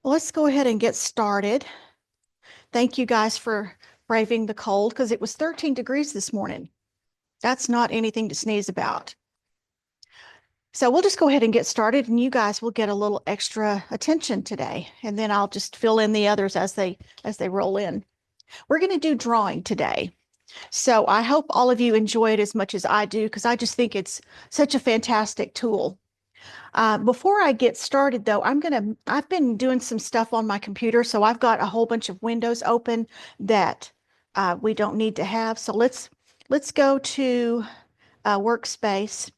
Let's go ahead and get started. Thank you guys for braving the cold because it was 13 degrees this morning. That's not anything to sneeze about. So we'll just go ahead and get started, and you guys will get a little extra attention today, and then I'll just fill in the others as they roll in. We're going to do drawing today. So I hope all of you enjoy it as much as I do because I just think it's such a fantastic tool. Before I get started though, I've been doing some stuff on my computer, so I've got a whole bunch of windows open that we don't need to have. So let's go to workspace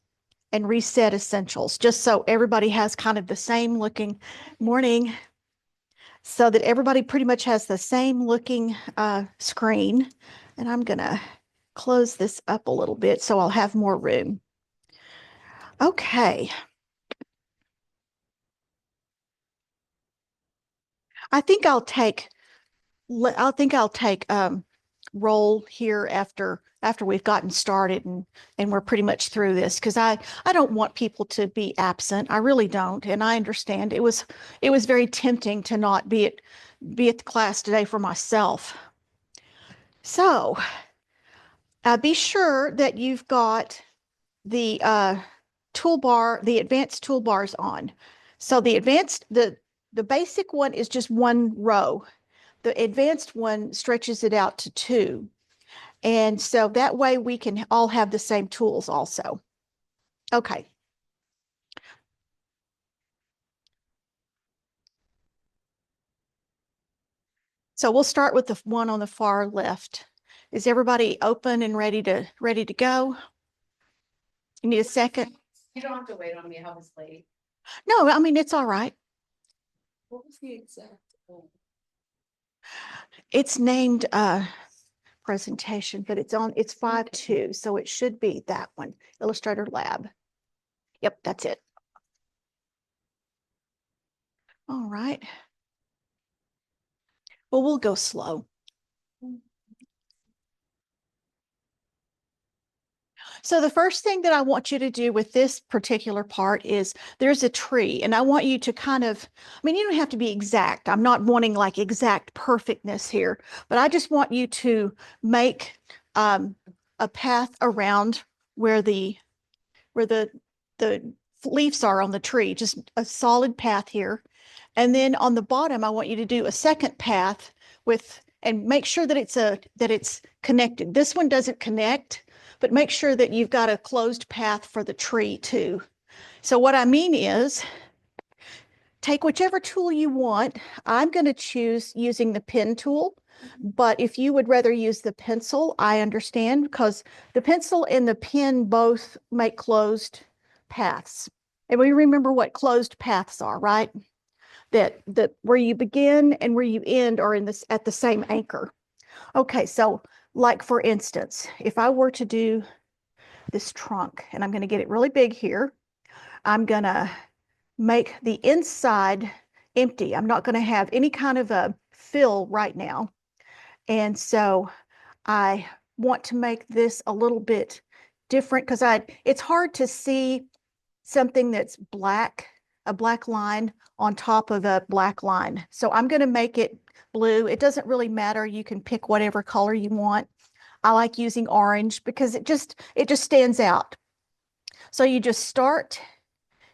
and reset essentials, just so everybody has kind of the same looking morning, so that everybody pretty much has the same looking screen. And I'm gonna close this up a little bit so I'll have more room. Okay. I think I'll take roll here after we've gotten started and we're pretty much through this because I don't want people to be absent. I really don't, and I understand it was very tempting to not be at the class today for myself. So be sure that you've got the toolbar, the advanced toolbars on. So the basic one is just one row. The advanced one stretches it out to two. And so that way we can all have the same tools also. Okay. So we'll start with the one on the far left. Is everybody open and ready to go? You need a second? You don't have to wait on me. I was late. No, I mean, it's all right. What was the exact? It's named presentation, but it's 5.2, so it should be that one, Illustrator Lab. Yep, that's it. All right. Well, we'll go slow. So the first thing that I want you to do with this particular part is there's a tree, and I want you to kind of, I mean, you don't have to be exact. I'm not wanting like exact perfectness here, but I just want you to make a path around where the leaves are on the tree, just a solid path here. And then on the bottom, I want you to do a second path and make sure that it's connected. This one doesn't connect, but make sure that you've got a closed path for the tree too. So what I mean is take whichever tool you want. I'm going to choose using the pen tool, but if you would rather use the pencil, I understand, because the pencil and the pen both make closed paths. And we remember what closed paths are, right? That where you begin and where you end are at the same anchor. Okay, so like for instance, if I were to do this trunk, and I'm going to get it really big here, I'm going to make the inside empty. I'm not going to have any kind of a fill right now. And so I want to make this a little bit different because it's hard to see something that's black, a black line on top of a black line. So I'm going to make it blue. It doesn't really matter. You can pick whatever color you want. I like using orange because it just stands out. So you just start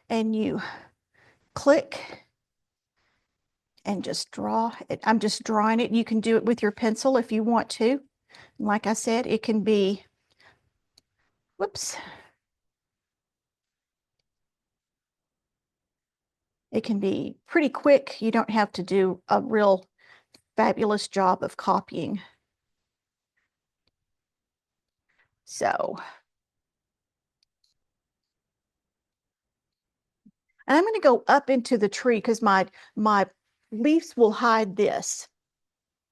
and you click and just draw it. I'm just drawing it. You can do it with your pencil if you want to. Like I said, it can be, whoops. It can be pretty quick. You don't have to do a real fabulous job of copying. So, and I'm going to go up into the tree because my leaves will hide this.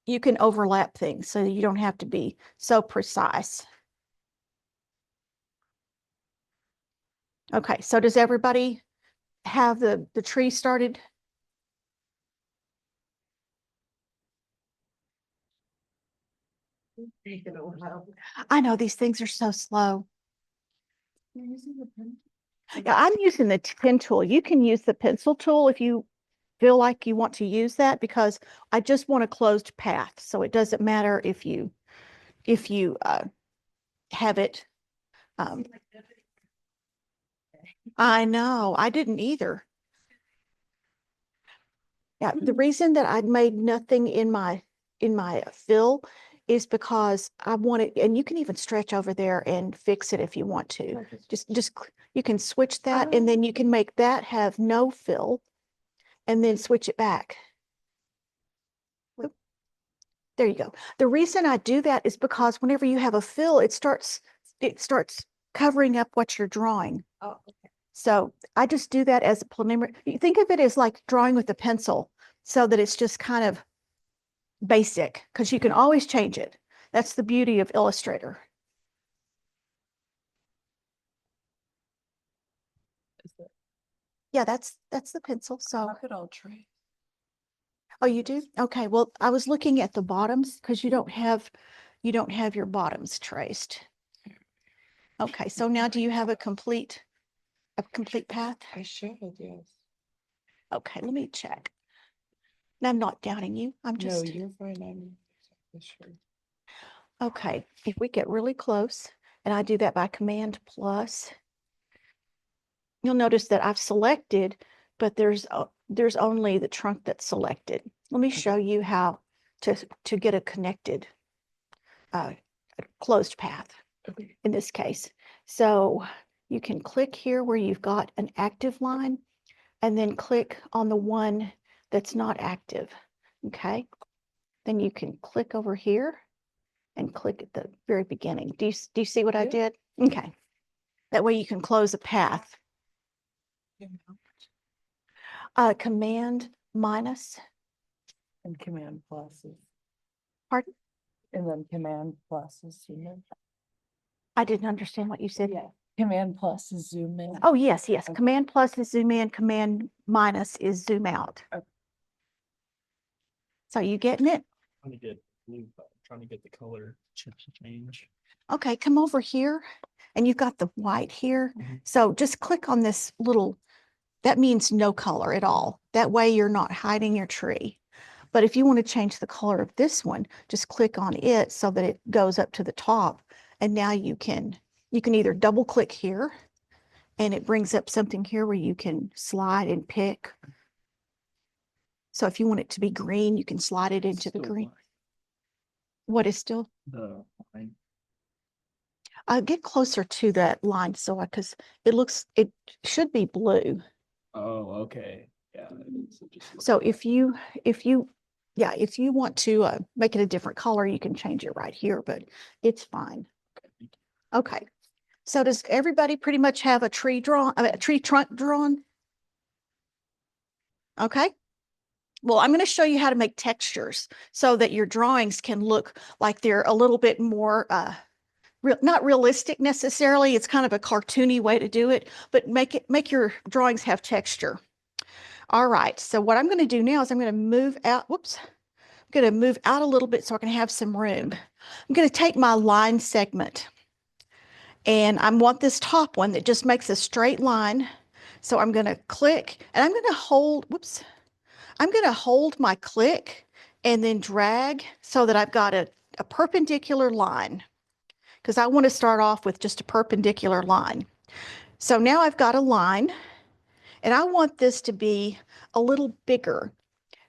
You can overlap things so you don't have to be so precise. Okay, so does everybody have the tree started? I know these things are so slow. You're using the pen? Yeah, I'm using the pen tool. You can use the pencil tool if you feel like you want to use that because I just want a closed path. So it doesn't matter if you have it. I know, I didn't either. Yeah, the reason that I made nothing in my fill is because I want it, and you can even stretch over there and fix it if you want to. You can switch that, and then you can make that have no fill, and then switch it back. Oop. There you go. The reason I do that is because whenever you have a fill, it starts covering up what you're drawing. Oh, okay. So I just do that as a preliminary. You think of it as like drawing with a pencil so that it's just kind of basic because you can always change it. That's the beauty of Illustrator. Yeah, that's the pencil. So Look at all tree. oh, you do? Okay. Well, I was looking at the bottoms because you don't have your bottoms traced. Okay. So now do you have a complete path? I should, yes. Okay, let me check. Now, I'm not doubting you. I'm No, just you're fine. I'm exactly sure. okay. If we get really close and I do that by Command plus, you'll notice that I've selected, but there's only the trunk that's selected. Let me show you how to get a connected a closed path Okay. in this case. So you can click here where you've got an active line and then click on the one that's not active. Okay. Then you can click over here and click at the very beginning. Do you see what I did? Okay. That way you can close a path. Command minus. And command pluses. Pardon? And then command plus is zoom in. I didn't understand what you said. Yeah, command plus is zoom in. Oh, yes, yes. Okay. Command plus is zoom in, command minus is zoom out. Okay. So you getting it? Trying to get blue, but I'm trying to get the color to change. Okay, come over here and you've got the white here. So just click on this little, that means no color at all. That way you're not hiding your tree. But if you want to change the color of this one, just click on it so that it goes up to the top. And now you can either double click here and it brings up something here where you can slide and pick. So if you want it to be green, you can slide it into the green. What is still? The line. Get closer to that line so because it should be blue. Oh, okay. Yeah. So if you want to make it a different color, you can change it right here, but it's fine. Okay. So does everybody pretty much have a tree trunk drawn? Okay. Well, I'm going to show you how to make textures so that your drawings can look like they're a little bit more not realistic necessarily. It's kind of a cartoony way to do it, but make your drawings have texture. All right. So what I'm going to do now is I'm going to move out. Whoops. I'm going to move out a little bit so I can have some room. I'm going to take my line segment and I want this top one that just makes a straight line. So I'm going to click and I'm going to hold, whoops. I'm going to hold my click and then drag so that I've got a perpendicular line because I want to start off with just a perpendicular line. So now I've got a line and I want this to be a little bigger.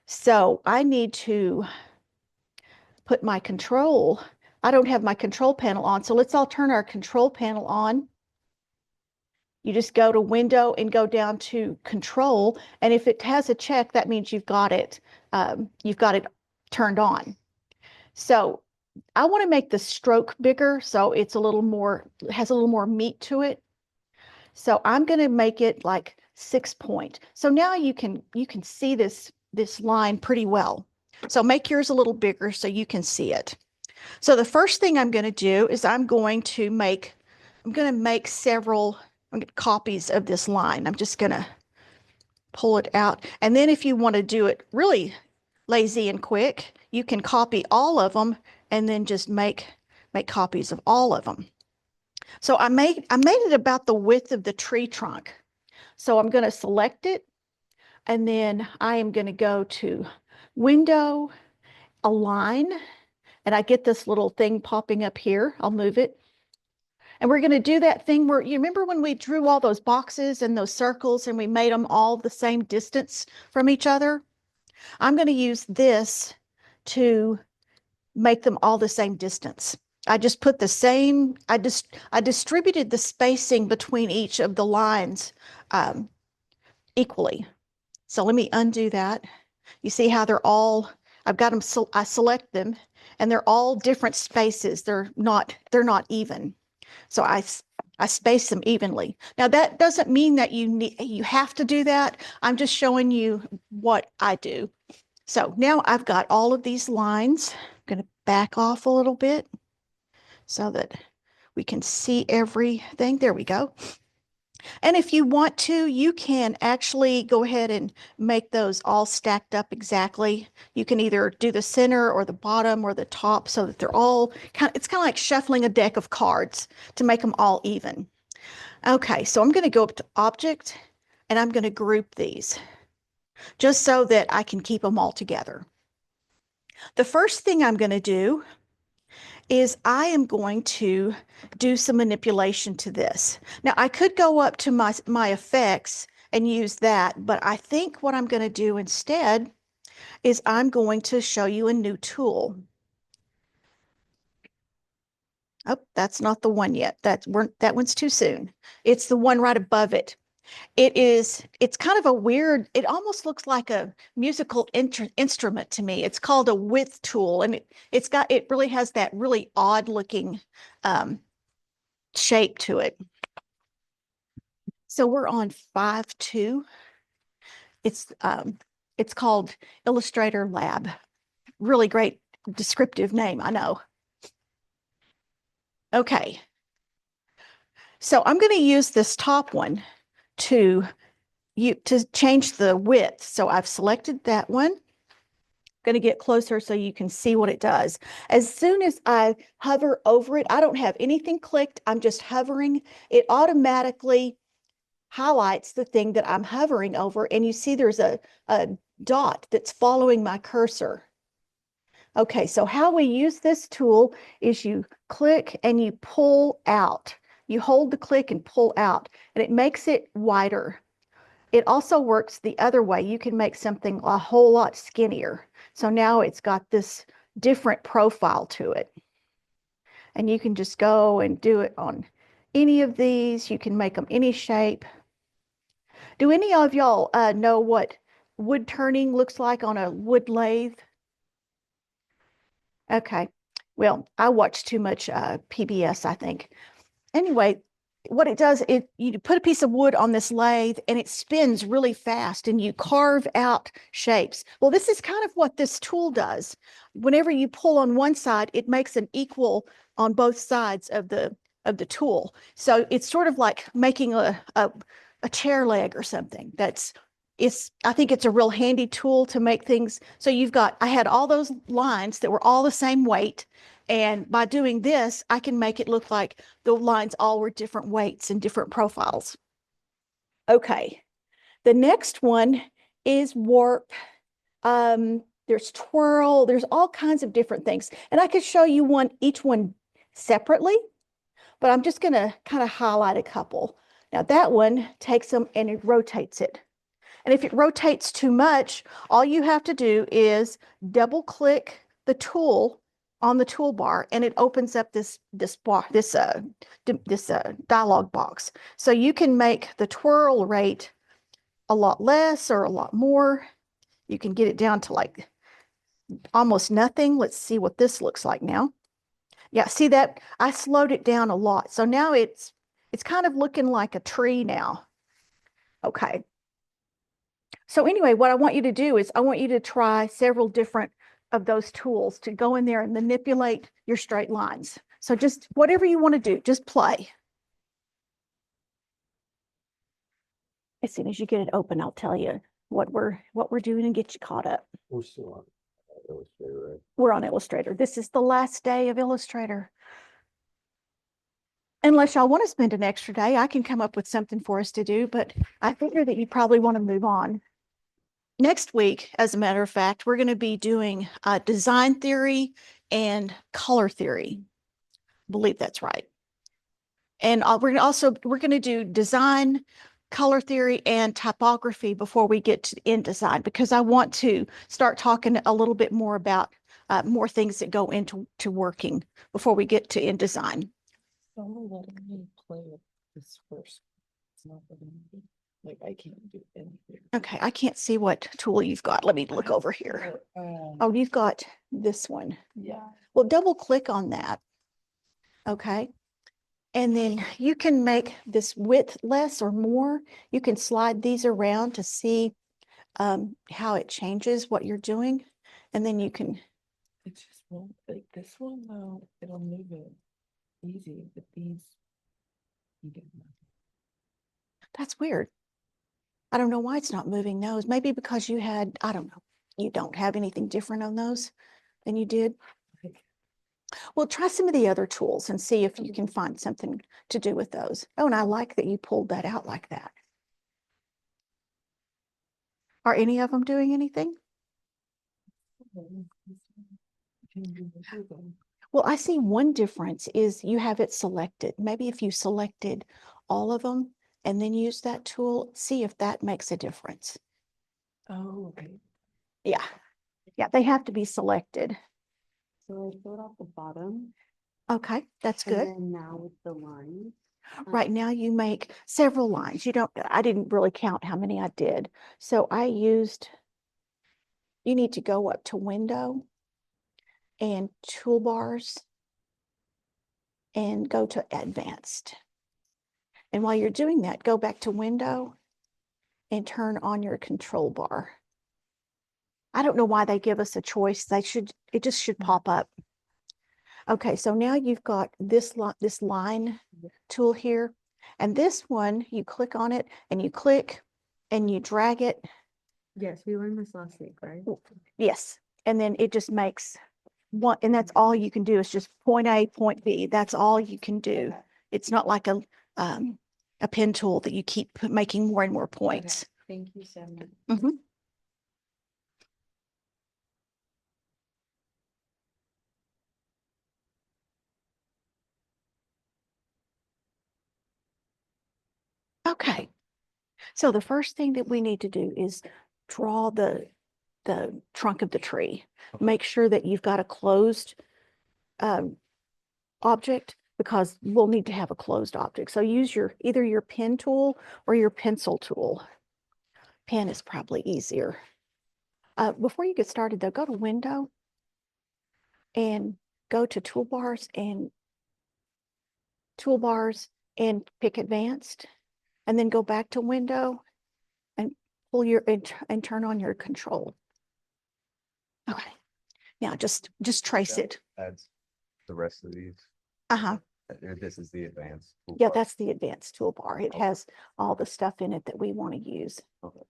So I need to put my control. I don't have my control panel on. So let's all turn our control panel on. You just go to window and go down to control. And if it has a check, that means you've got it turned on. So I want to make the stroke bigger so it's a little more, has a little more meat to it. So I'm going to make it like 6 point. So now you can see this line pretty well. So make yours a little bigger so you can see it. So the first thing I'm going to do is I'm going to make several copies of this line. I'm just going to pull it out. And then if you want to do it really lazy and quick, you can copy all of them and then just make copies of all of them. So I made it about the width of the tree trunk. So I'm going to select it And then I am going to go to Window, Align, and I get this little thing popping up here. I'll move it. And we're going to do that thing where you remember when we drew all those boxes and those circles and we made them all the same distance from each other? I'm going to use this to make them all the same distance. I just put the same, I distributed the spacing between each of the lines equally. So let me undo that. You see how they're all, I've got them, I select them and they're all different spaces. They're not even. So I space them evenly. Now that doesn't mean that you have to do that. I'm just showing you what I do. So now I've got all of these lines. I'm going to back off a little bit so that we can see everything. There we go. And if you want to, you can actually go ahead and make those all stacked up exactly. You can either do the center or the bottom or the top so that they're all it's kind of like shuffling a deck of cards to make them all even. Okay, so I'm going to go up to Object and I'm going to group these just so that I can keep them all together. The first thing I'm going to do is I am going to do some manipulation to this. Now I could go up to my effects and use that, but I think what I'm going to do instead is I'm going to show you a new tool. Oh, that's not the one yet. That one's too soon. It's the one right above it. It's kind of a weird, it almost looks like a musical instrument to me. It's called a width tool, and it really has that really odd looking shape to it. So we're on 5.2. It's called Illustrator Lab. Really great descriptive name, I know. Okay. So I'm going to use this top one to change the width. So I've selected that one. Going to get closer so you can see what it does. As soon as I hover over it, I don't have anything clicked. I'm just hovering. It automatically highlights the thing that I'm hovering over. And you see there's a dot that's following my cursor. Okay, so how we use this tool is you click and you pull out. You hold the click and pull out, and it makes it wider. It also works the other way. You can make something a whole lot skinnier. So now it's got this different profile to it. And you can just go and do it on any of these. You can make them any shape. Do any of y'all know what wood turning looks like on a wood lathe? Okay. Well, I watch too much PBS, I think. Anyway, what it does, you put a piece of wood on this lathe and it spins really fast and you carve out shapes. Well, this is kind of what this tool does. Whenever you pull on one side, it makes an equal on both sides of the tool. So it's sort of like making a chair leg or something. I think it's a real handy tool to make things. So I had all those lines that were all the same weight. And by doing this, I can make it look like the lines all were different weights and different profiles. Okay, the next one is warp. There's twirl, there's all kinds of different things. And I could show you each one separately, but I'm just gonna kind of highlight a couple. Now that one takes them and it rotates it. And if it rotates too much, all you have to do is double click the tool on the toolbar and it opens up this dialog box. So you can make the twirl rate a lot less or a lot more. You can get it down to like almost nothing. Let's see what this looks like now. Yeah, see that? I slowed it down a lot. So now it's kind of looking like a tree now. Okay. So anyway, what I want you to do is I want you to try several different of those tools to go in there and manipulate your straight lines. So just whatever you want to do, just play. As soon as you get it open, I'll tell you what we're doing and get you caught up. We're still on Illustrator, right? We're on Illustrator. This is the last day of Illustrator. Unless y'all want to spend an extra day, I can come up with something for us to do, but I figure that you probably want to move on. next week, as a matter of fact, we're going to be doing design theory and color theory. I believe that's right. And we're going to do design, color theory, and typography before we get to InDesign, because I want to start talking a little bit more about more things that go into working before we get to InDesign. It's only letting me play with this first. It's not letting me, like, I can't do anything. Okay, I can't see what tool you've got. Let me look over here. Oh, you've got this one. Yeah. Well, double click on that. Okay. And then you can make this width less or more. You can slide these around to see how it changes what you're doing. And then you can, It just won't, like, this one, though, it'll move it easy, but these. You get nothing. that's weird. I don't know why it's not moving those. Maybe because you had, I don't know, you don't have anything different on those than you did. Like, Well, try some of the other tools and see if you can find something to do with those. Oh, and I like that you pulled that out like that. Are any of them doing anything? can do everything. Well, I see one difference is you have it selected. Maybe if you selected all of them and then use that tool, see if that makes a difference. Oh, okay. Yeah. Yeah, they have to be selected. So I filled out the bottom. Okay, that's And good. then now with the lines. Right now you make several lines. I didn't really count how many I did. So you need to go up to Window and Toolbars and go to Advanced. And while you're doing that, go back to Window and turn on your control bar. I don't know why they give us a choice. It just should pop up. Okay, so now you've got this line tool here. And this one, you click on it and you click and you drag it. Yes, we learned this last week, right? Yes. And then it just makes one, and that's all you can do is just point A, point B. That's all you can do. Okay. It's not like a pen tool that you keep making more and more points. Thank you so much. Mhm. Okay. So the first thing that we need to do is draw the trunk of the tree. Make sure that you've got a closed object, because we'll need to have a closed object. So use either your pen tool or your pencil tool. Pen is probably easier. Before you get started though, go to Window and go to Toolbars and pick Advanced, and then go back to Window and pull and turn on your control. Okay. Now just trace it. That's the rest of these. Uh-huh. This is the advanced. Yeah, toolbar. that's the advanced toolbar. It Okay. has all the stuff in it that we want to use. Okay.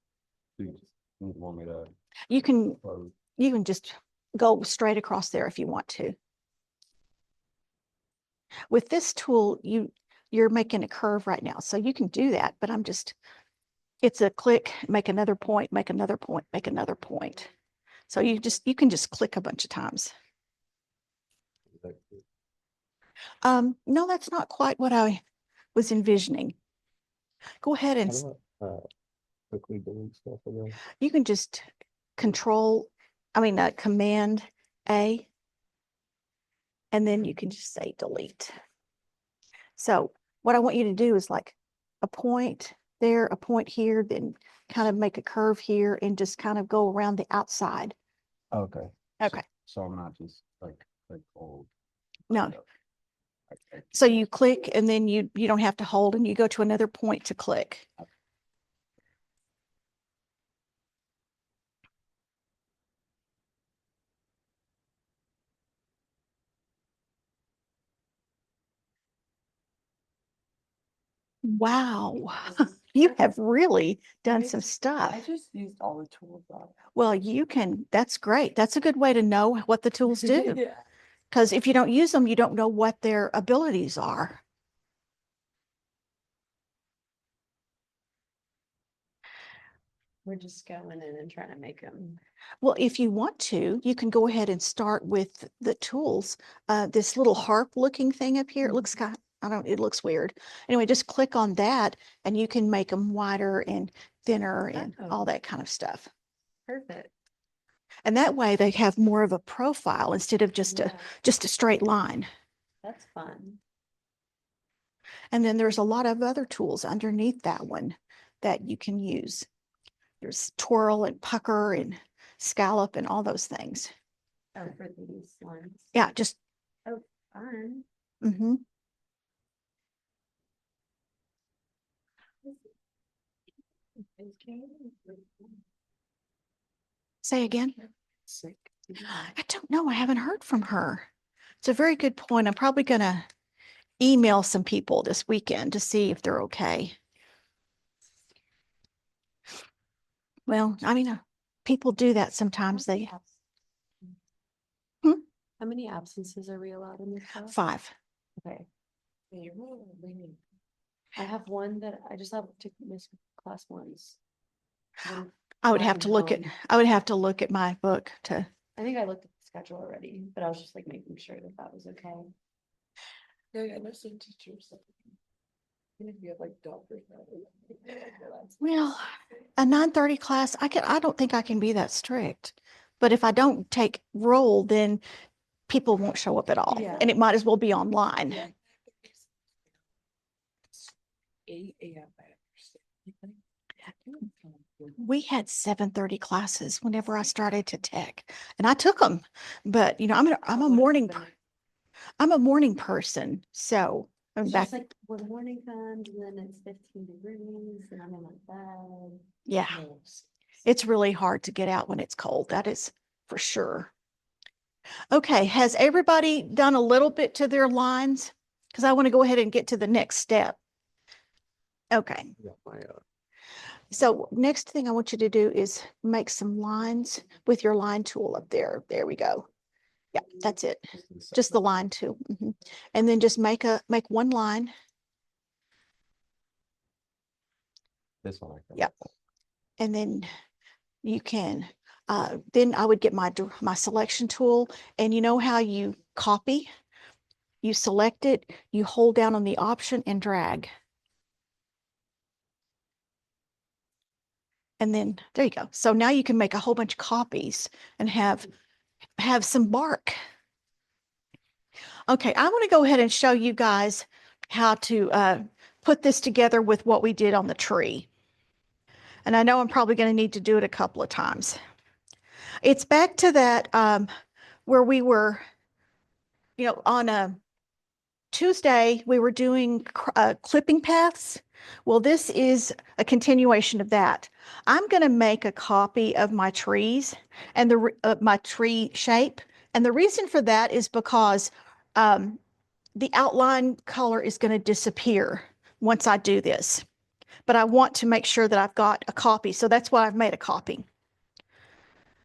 So you just want me to You can close? just go straight across there if you want to. With this tool, you're making a curve right now, so you can do that, but it's a click, make another point, make another point, make another point. So you can just click a bunch of times. No, that's not quite what I was envisioning. Go ahead and How do I, quickly delete stuff again? you can just Command A, and then you can just say delete. So what I want you to do is like a point there, a point here, then kind of make a curve here and just kind of go around the outside. Okay. Okay. So I'm not just like old. No. Okay. So you click and then you don't have to hold, and you go to another point to click. Wow. You have really done some I stuff. just used all the tools on. Well, that's great. That's a good way to know what the tools do. Yeah. Because if you don't use them, you don't know what their abilities are. We're just going in and trying to make them. Well, if you want to, you can go ahead and start with the tools. This little harp looking thing up here, it looks kind, I don't, it looks weird. Anyway, just click on that and you can make them wider and thinner and all Oh. that kind of stuff. Perfect. And that way they have more of a profile instead of just Yeah, just a straight line. that's fun. And then there's a lot of other tools underneath that one that you can use. There's twirl and pucker and scallop and all those things. Oh, for these ones. Yeah, just, Oh, fun. mm-hmm. Say again. Sick. I don't know. I haven't heard from her. It's a very good point. I'm probably going to email some people this weekend to see if they're okay. Well, I mean, people do that sometimes. They Hmm? How many absences are we allowed in this class? 5. Okay. Yeah, you're really lenient. I have one that I just have to miss class once. Then I would flying have to look at home. I would have to look at my book to I think I looked at the schedule already, but I was just like making sure that that was okay. Yeah, I know some teachers. Even if you have like doctors. well, a 9:30 class, I don't think I can be that strict. But if I don't take roll, then people won't show up at all. Yeah. And it might as well be online. Yeah. 8 a.m. I understand. We had 7:30 classes whenever I started to tech, and I took them. But I'm a morning person, so I'm It's back. just like when morning comes and then it's 15 degrees and I'm in my bed. Yeah, it's really hard to get out when it's cold. That is for sure. Okay, has everybody done a little bit to their lines? Because I want to go ahead and get to the next step. Okay, Yeah, my, so next thing I want you to do is make some lines with your line tool up there. There we go. Yeah, that's it. Just the line tool. Mhm. And then just make one line. this one. I can. Yep. And then you can, then I would get my selection tool, and you know how you copy? You select it, you hold down on the option and drag. And then there you go. So now you can make a whole bunch of copies and have some bark. Okay, I want to go ahead and show you guys how to put this together with what we did on the tree. And I know I'm probably going to need to do it a couple of times. It's back to that where we were, on a Tuesday, we were doing clipping paths. Well, this is a continuation of that. I'm going to make a copy of my trees and my tree shape. And the reason for that is because the outline color is going to disappear once I do this. But I want to make sure that I've got a copy. So that's why I've made a copy.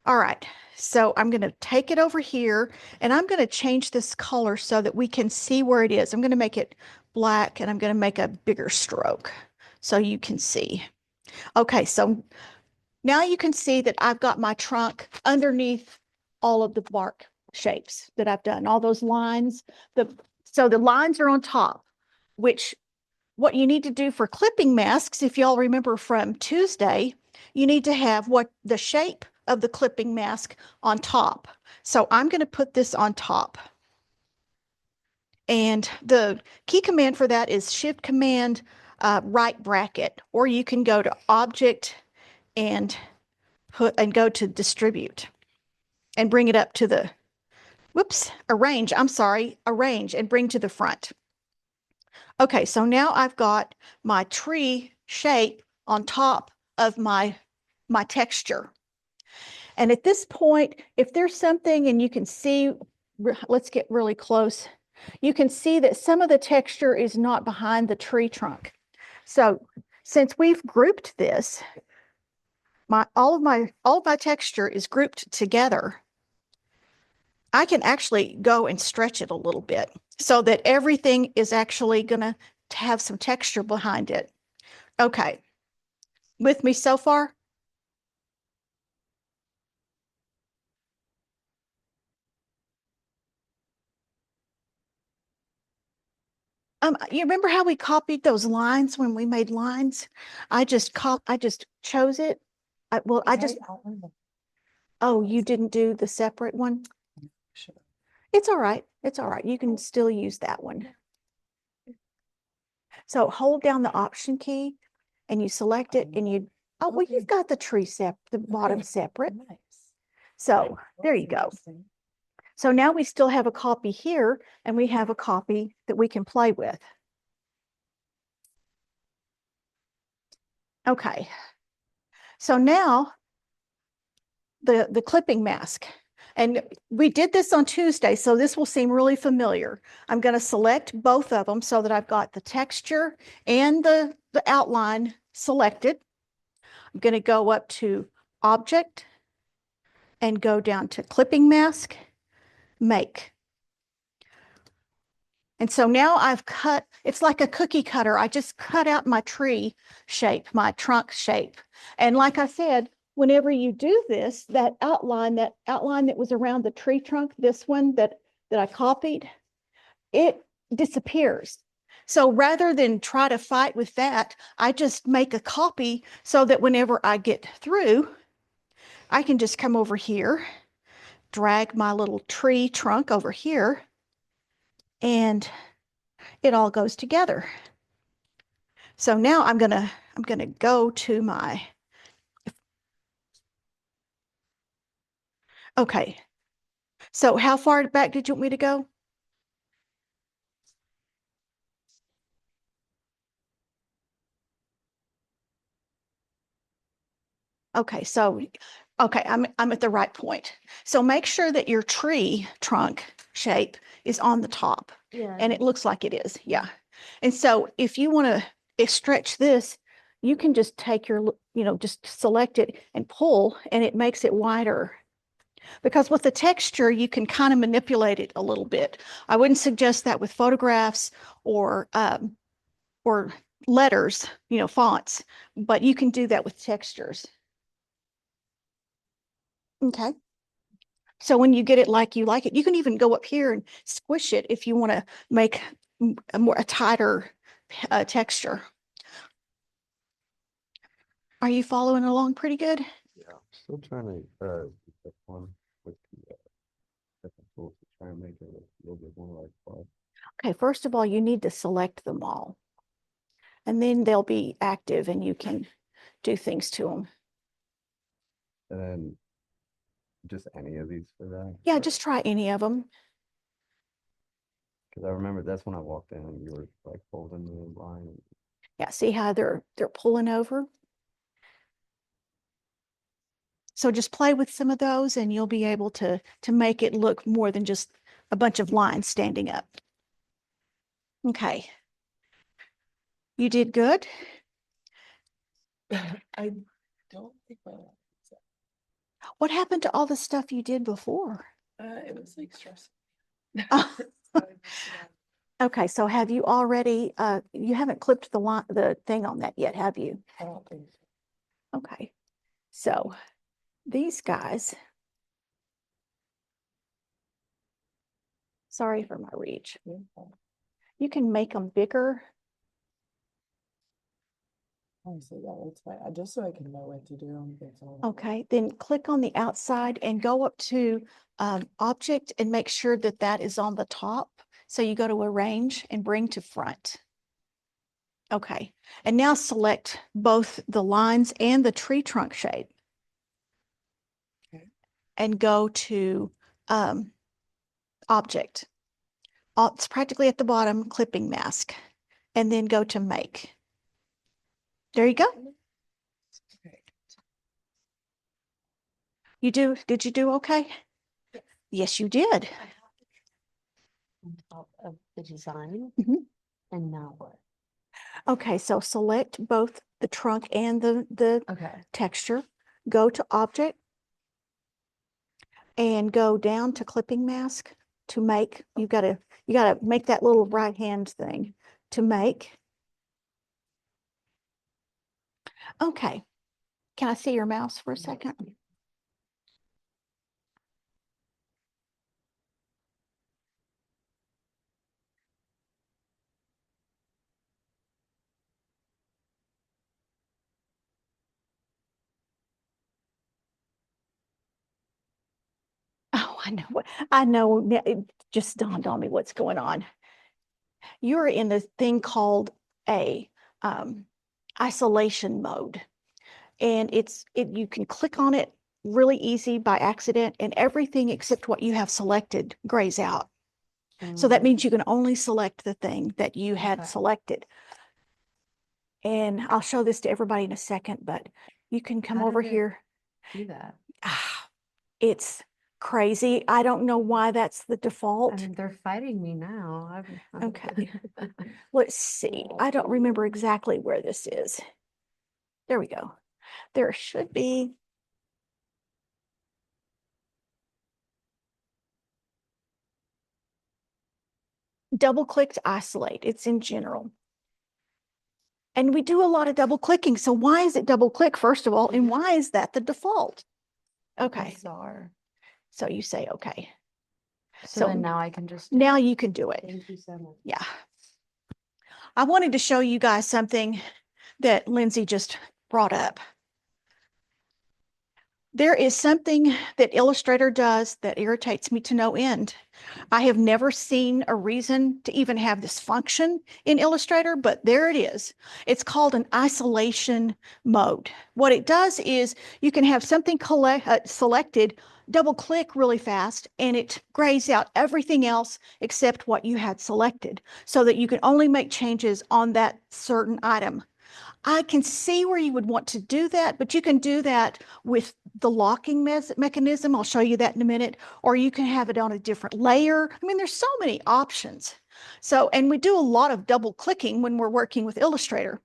All right, so I'm going to take it over here and I'm going to change this color so that we can see where it is. I'm going to make it black and I'm going to make a bigger stroke so you can see. Okay, so now you can see that I've got my trunk underneath all of the bark shapes that I've done, all those lines. So the lines are on top, which what you need to do for clipping masks, if y'all remember from Tuesday, you need to have the shape of the clipping mask on top. So I'm going to put this on top. And the key command for that is Shift Command right bracket, or you can go to Object and go to Distribute and bring it up to the, arrange and bring to the front. Okay, so now I've got my tree shape on top of my texture. And at this point, if there's something and you can see, let's get really close. You can see that some of the texture is not behind the tree trunk. So since we've grouped this, all of my texture is grouped together. I can actually go and stretch it a little bit so that everything is actually going to have some texture behind it. Okay, with me so far? You remember how we copied those lines when we made lines? I just chose it. Oh, you didn't do the separate one? Sure. It's all right. It's all right. You can still use that one. So hold down the Option key and you select it and you, oh, well, you've got the tree the bottom Okay. separate. Nice. So there you go. Interesting. So now we still have a copy here and we have a copy that we can play with. Okay. So now the clipping mask. And we did this on Tuesday, so this will seem really familiar. I'm going to select both of them so that I've got the texture and the outline selected. I'm going to go up to Object and go down to Clipping Mask, Make. And so now I've cut, it's like a cookie cutter. I just cut out my tree shape, my trunk shape. And like I said, whenever you do this, that outline that was around the tree trunk, this one that I copied, it disappears. So rather than try to fight with that, I just make a copy so that whenever I get through, I can just come over here, drag my little tree trunk over here, and it all goes together. So now I'm gonna go to my, okay. So how far back did you want me to go? Okay, so okay, I'm at the right point. So make sure that your tree trunk shape is on the top. Yeah. And it looks like it is, yeah. And so if you want to stretch this, you can just take your, just select it and pull, and it makes it wider. Because with the texture, you can kind of manipulate it a little bit. I wouldn't suggest that with photographs or letters, fonts, but you can do that with textures. Okay. So when you get it like you like it, you can even go up here and squish it if you want to make a tighter texture. Are you following along pretty good? Yeah, I'm still trying to get that one with the different tools to try and make it look a little bit more like fun. Okay, first of all, you need to select them all. And then they'll be active and you can do things to them. And then just any of these for that. Yeah, just try any of them. Because I remember that's when I walked in and you were like folding the line. Yeah, see how they're pulling over? So just play with some of those and you'll be able to make it look more than just a bunch of lines standing up. Okay. You did good. I don't think my life is that. What happened to all the stuff you did before? It was like stressful. Oh. So I messed it up. Okay, so have you already, you haven't clipped the thing on that yet, have you? I don't think so. Okay, so these guys, sorry for my reach. Yeah. You can make them bigger. Honestly, yeah, that's fine. Just so I can know what to do. That's all. Okay, then click on the outside and go up to Object and make sure that that is on the top. So you go to Arrange and Bring to Front. Okay, and now select both the lines and the tree trunk shape. Okay. And go to Object. It's practically at the bottom, Clipping Mask, and then go to Make. There you go. Okay. Did you do okay? Yes. Yes, you did. I have to try on top of the design. Mhm. And now what? Okay, so select both the trunk and the Okay. texture. Go to Object and go down to Clipping Mask to make. You gotta make that little right hand thing to make. Okay. Can I see your mouse for a second? I know what I know. It just dawned on me what's going on. You're in this thing called a isolation mode, and you can click on it really easy by accident, and everything except what you have selected grays out. So that means you can only select the thing that you had Okay. selected. And I'll show this to everybody in a second, but you can come How over did it here. do that? It's crazy. I don't know why that's the I default. mean, they're fighting me now. Okay. Let's see. I don't remember exactly where this is. There we go. There should be. Double click to isolate. It's in general. And we do a lot of double clicking. So why is it double click, first of all? And why is that the default? Okay. Bizarre. So you say, okay. So then now I can just. Now you can do it. Thank you so much. Yeah. I wanted to show you guys something that Lindsay just brought up. There is something that Illustrator does that irritates me to no end. I have never seen a reason to even have this function in Illustrator, but there it is. It's called an isolation mode. What it does is you can have something selected, double click really fast, and it grays out everything else except what you had selected so that you can only make changes on that certain item. I can see where you would want to do that, but you can do that with the locking mechanism. I'll show you that in a minute, or you can have it on a different layer. I mean, there's so many options. So, and we do a lot of double clicking when we're working with Illustrator.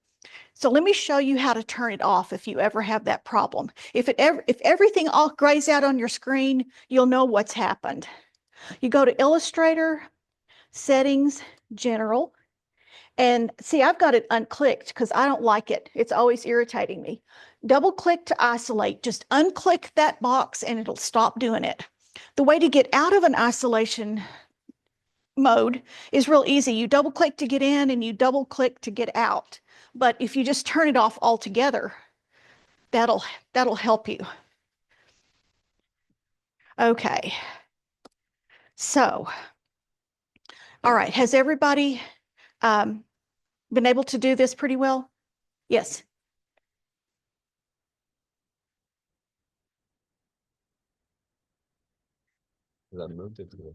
So let me show you how to turn it off if you ever have that problem. If everything all grays out on your screen, you'll know what's happened. You go to Illustrator, Settings, General, and see, I've got it unclicked because I don't like it. It's always irritating me. Double click to isolate. Just unclick that box and it'll stop doing it. The way to get out of an isolation mode is real easy. You double click to get in and you double click to get out. But if you just turn it off altogether, that'll help you. Okay. So, all right. Has everybody been able to do this pretty well? Yes. Cause I moved it to the.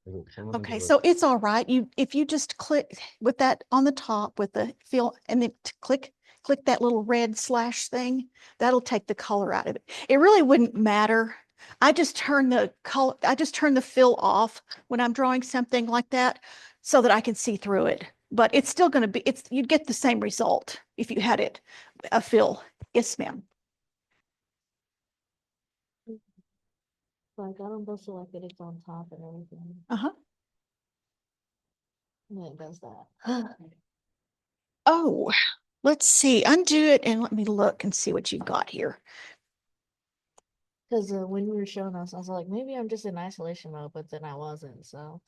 is it similar Okay, to so it's all right. If you just click with that on the top with the fill and then click that little red slash thing, that'll take the color out of it. It really wouldn't matter. I just turn the fill off when I'm drawing something like that so that I can see through it. But it's still going to be, you'd get the same result if you had it a fill. Yes, ma'am. Like, I don't go select it, it's on top and everything. Uh-huh. And it does that. Oh, let's see. Undo it and let me look and see what you've got here. Because when you were showing us, I was like, maybe I'm just in isolation mode, but then I wasn't, so.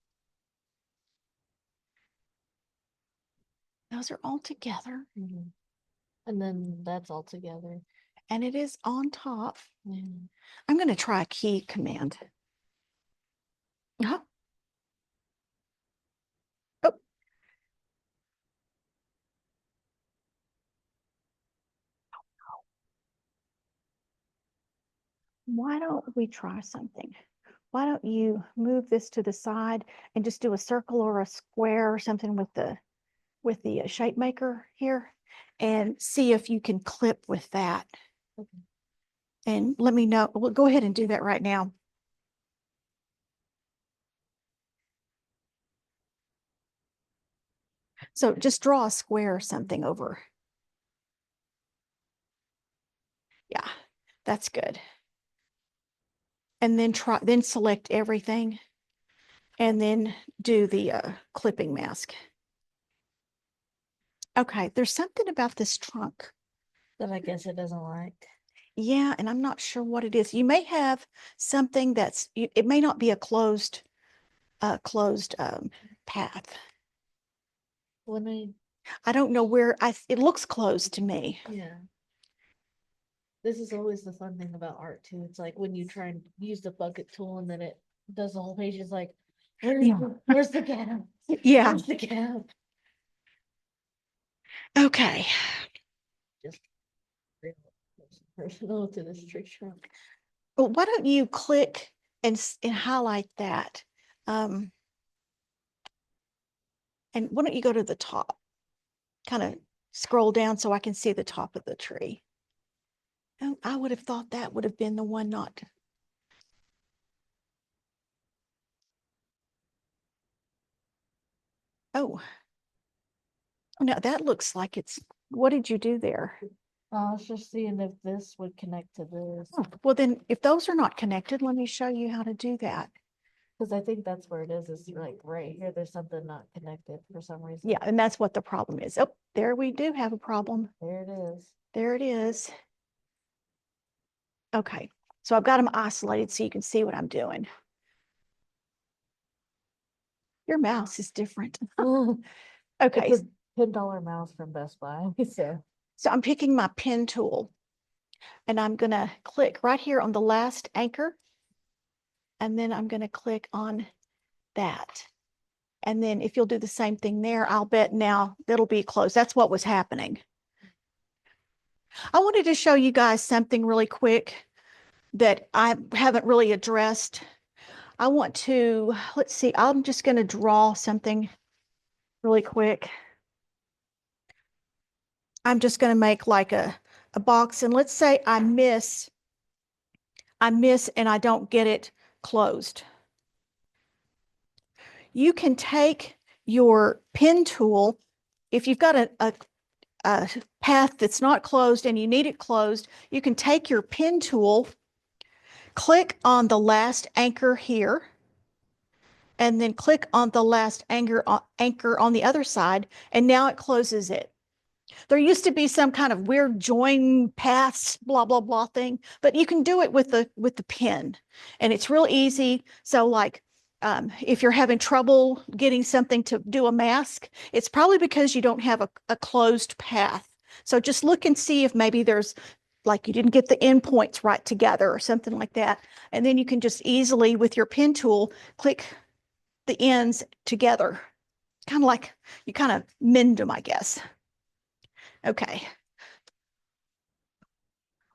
Those are all together. And then that's all together. And it is on top. Mhm. I'm going to try a key command. Uh-huh. Oh. Why don't we try something? Why don't you move this to the side and just do a circle or a square or something with the shape maker here and see if you can clip with that. Okay. And let me know. Well, go ahead and do that right now. So just draw a square or something over. Yeah, that's good. And then select everything and then do the clipping mask. Okay, there's something about this trunk. That I guess it doesn't like. Yeah, and I'm not sure what it is. You may have something it may not be a closed path. When I don't know where it looks closed to me. yeah. This is always the fun thing about art too. It's like when you try and use the bucket tool and then it does the whole page, is like, where's, Yeah. where's the gap? Yeah, Where's the gap? okay. Personal to this tree trunk. Well, why don't you click and highlight that? And why don't you go to the top? Kind of scroll down so I can see the top of the tree. Oh, I would have thought that would have been the one not. Oh. No, that looks like it's, what did you do there? I was just seeing if this would connect to this, Oh, well, then if those are not connected, let me show you how to do that. because I think that's where it is like right here, there's something not connected for some reason. Yeah, and that's what the problem is. Oh, there we do have a problem. There it is. There it is. Okay, so I've got them isolated so you can see what I'm doing. Your mouse is different. Okay, It's a $10 mouse from Best Buy, so. so I'm picking my pen tool and I'm gonna click right here on the last anchor. And then I'm gonna click on that. And then if you'll do the same thing there, I'll bet now that'll be closed. That's what was happening. I wanted to show you guys something really quick that I haven't really addressed. I want to, let's see, I'm just going to draw something really quick. I'm just going to make like a box, and let's say I miss and I don't get it closed. You can take your pen tool, if you've got a path that's not closed and you need it closed, you can take your pen tool, click on the last anchor here, and then click on the last anchor on the other side, and now it closes it. There used to be some kind of weird join paths, blah, blah, blah thing, but you can do it with the pen, and it's real easy. So like, if you're having trouble getting something to do a mask, it's probably because you don't have a closed path. So just look and see if maybe there's like you didn't get the endpoints right together or something like that. And then you can just easily with your pen tool, click the ends together. Kind of like you kind of mend them, I guess. Okay.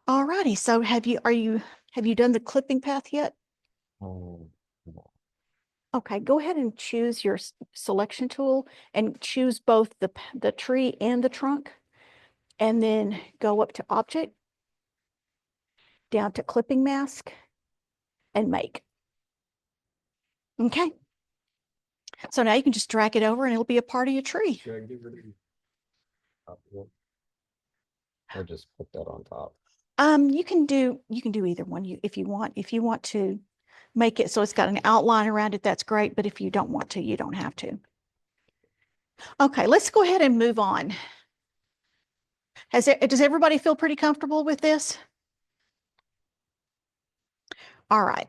All righty. So have you done the clipping path yet? Oh, no. Okay, go ahead and choose your selection tool and choose both the tree and the trunk. And then go up to object, down to clipping mask, and make. Okay. So now you can just drag it over and it'll be a part of your tree. Should I get rid of top one? Or just put that on top? You can do either one if you want. If you want to make it so it's got an outline around it, that's great. But if you don't want to, you don't have to. Okay, let's go ahead and move on. Does everybody feel pretty comfortable with this? All right.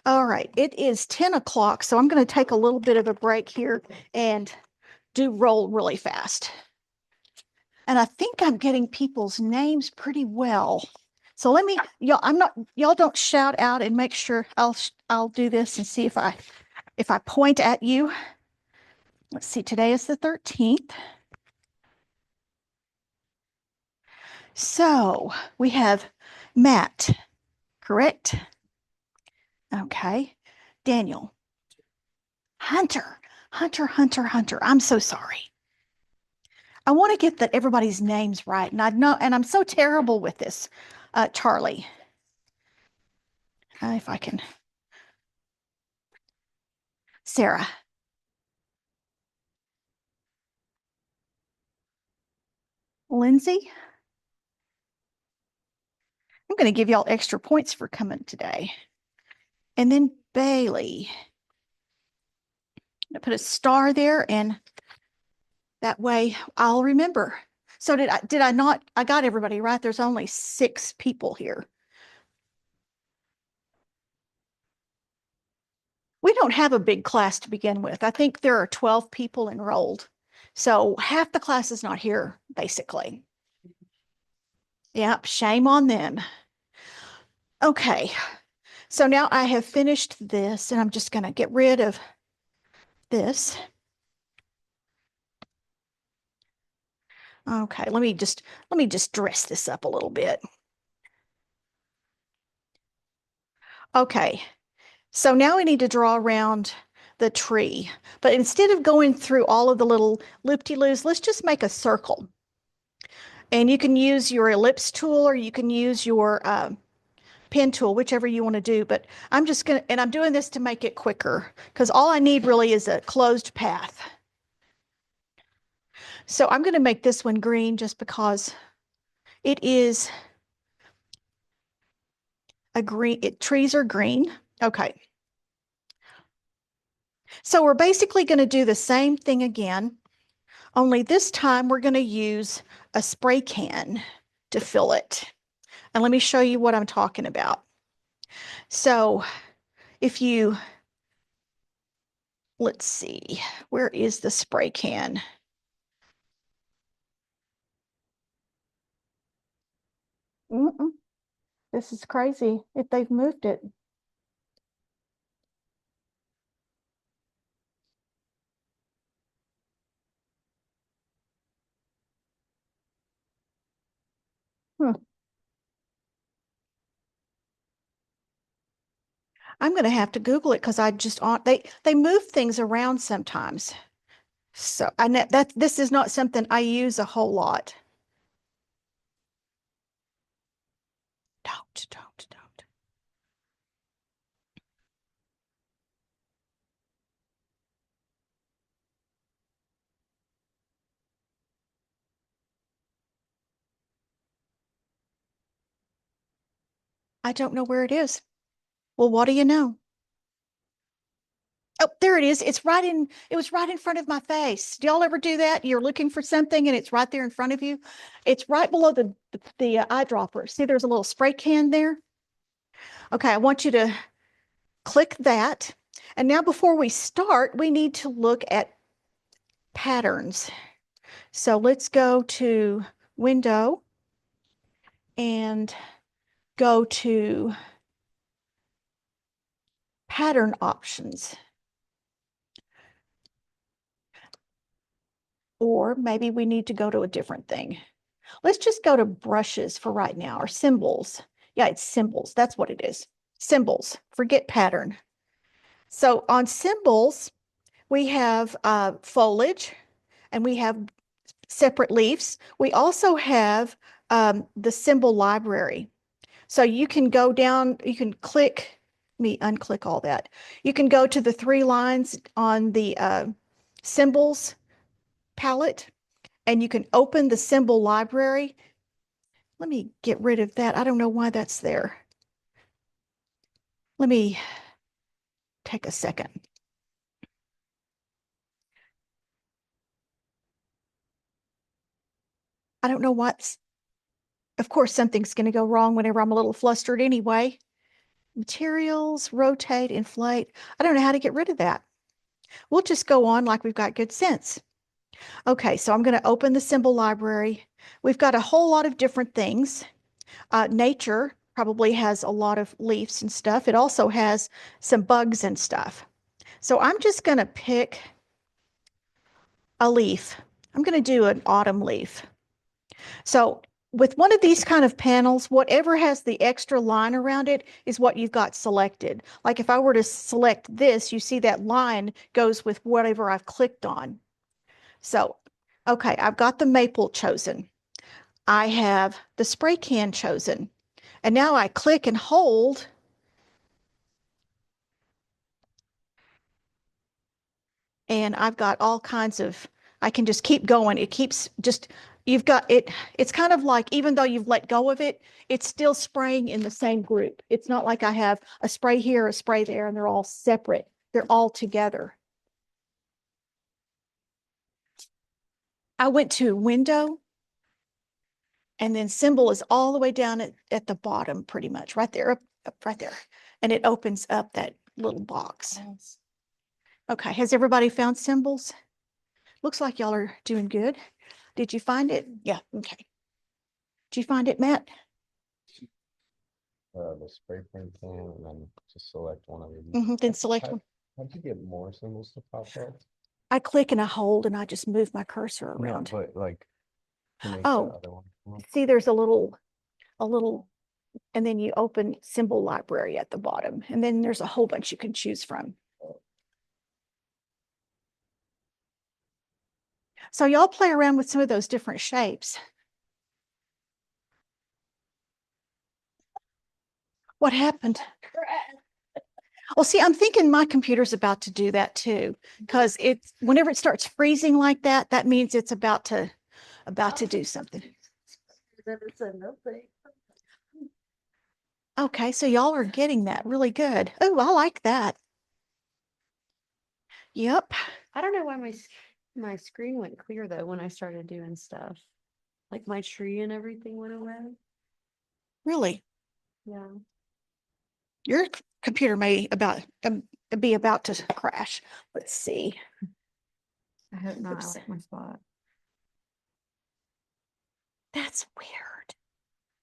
All right, it is 10 o'clock, so I'm going to take a little bit of a break here and do roll really fast. And I think I'm getting people's names pretty well. So let me, y'all don't shout out and make sure I'll do this and see if I point at you. Let's see, today is the 13th. So we have Matt, correct? Okay. Daniel. Hunter. I'm so sorry. I want to get everybody's names right. And I'm so terrible with this. Charlie. If I can. Sarah. Lindsay. I'm going to give y'all extra points for coming today. And then Bailey. I put a star there, and that way I'll remember. So did I not? I got everybody right. There's only 6 people here. We don't have a big class to begin with. I think there are 12 people enrolled. So half the class is not here, basically. Yep, shame on them. Okay, So now I have finished this and I'm just going to get rid of this. Okay, let me just dress this up a little bit. Okay, so now we need to draw around the tree. But instead of going through all of the little loop-de-loos, let's just make a circle. And you can use your ellipse tool or you can use your pen tool, whichever you want to do. But I'm just going to, and I'm doing this to make it quicker because all I need really is a closed path. So I'm going to make this one green just because it is a green, trees are green. Okay. So we're basically going to do the same thing again, only this time we're going to use a spray can to fill it. And let me show you what I'm talking about. So if you, let's see, where is the spray can? This is crazy if they've moved it. I'm going to have to Google it because I just on they move things around sometimes. So I know that this is not something I use a whole lot. Don't. I don't know where it is. Well, what do you know? Oh, there it is. It was right in front of my face. Do y'all ever do that? You're looking for something and it's right there in front of you. It's right below the eyedropper. See, there's a little spray can there. Okay, I want you to click that. And now before we start, we need to look at patterns. So let's go to Window and go to Pattern Options. Or maybe we need to go to a different thing. Let's just go to brushes for right now, or symbols. Yeah, it's symbols. That's what it is. Symbols. Forget pattern. So on symbols, we have foliage and we have separate leaves. We also have the symbol library. So you can go down, you can click, let me unclick all that. You can go to the 3 lines on the symbols palette and you can open the symbol library. Let me get rid of that. I don't know why that's there. Let me take a second. I don't know what's, of course, something's going to go wrong whenever I'm a little flustered anyway. Materials, rotate, inflate. I don't know how to get rid of that. We'll just go on like we've got good sense. Okay, so I'm going to open the symbol library. We've got a whole lot of different things. Nature probably has a lot of leaves and stuff. It also has some bugs and stuff. So I'm just going to pick a leaf. I'm going to do an autumn leaf. So with one of these kind of panels, whatever has the extra line around it is what you've got selected. Like if I were to select this, you see that line goes with whatever I've clicked on. So, okay, I've got the maple chosen. I have the spray can chosen. And now I click and hold. And I've got all kinds of, I can just keep going. It keeps just, you've got it. It's kind of like, even though you've let go of it, it's still spraying in the same group. It's not like I have a spray here, a spray there, and they're all separate. They're all together. I went to Window, and then Symbol is all the way down at the bottom, pretty much, right there, up right there. And it opens up that little box. Yes. Okay, has everybody found Symbols? Looks like y'all are doing good. Did you find it? Yeah, okay. Did you find it, Matt? the spray paint can and then just select one of them. Then select How- one. How'd you get more symbols to pop up? I click and I hold and I just move my cursor No, around. but like to make Oh. the other one come up. See, there's a little, and then you open symbol library at the bottom, and then there's a whole bunch you can choose from. So y'all play around with some of those different shapes. What happened? Well, see, I'm thinking my computer's about to do that too, because it's whenever it starts freezing like that, that means it's about to do something. Okay, so y'all are getting that really good. Oh, I like that. Yep. I don't know why my screen went clear though when I started doing stuff. Like my tree and everything went away. Really. Yeah. Your computer may be about to crash. Let's see. I hope not. I Oops. like my spot. That's weird.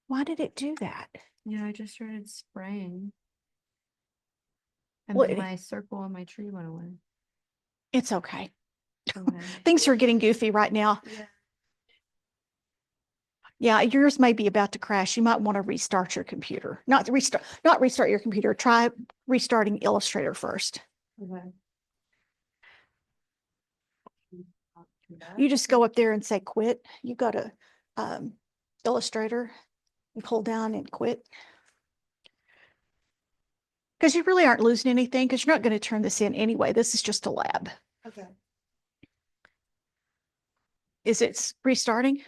Why did it do that? Yeah, I just started spraying. And Well, then my circle on my tree went away. it's okay. Okay. Things are getting goofy right now. Yeah. Yeah, yours may be about to crash. You might want to restart your computer. Not restart your computer. Try restarting Illustrator first. Okay. You just go up there and say quit. You go to Illustrator and pull down and quit. Because you really aren't losing anything because you're not going to turn this in anyway. This is just a lab. Okay. Is it restarting?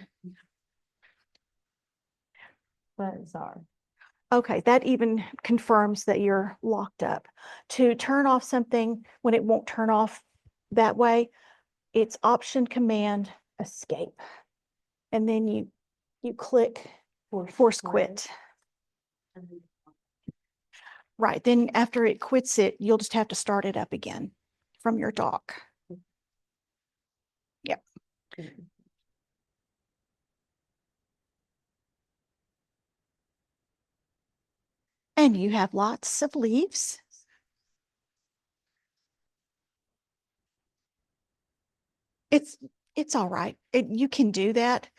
But sorry. Okay, that even confirms that you're locked up. To turn off something when it won't turn off that way, it's Option Command Escape. And then you click Force Quit. Right, then after it quits it, you'll just have to start it up again from your dock. Yep. And you have lots of leaves. It's all right. You can do that,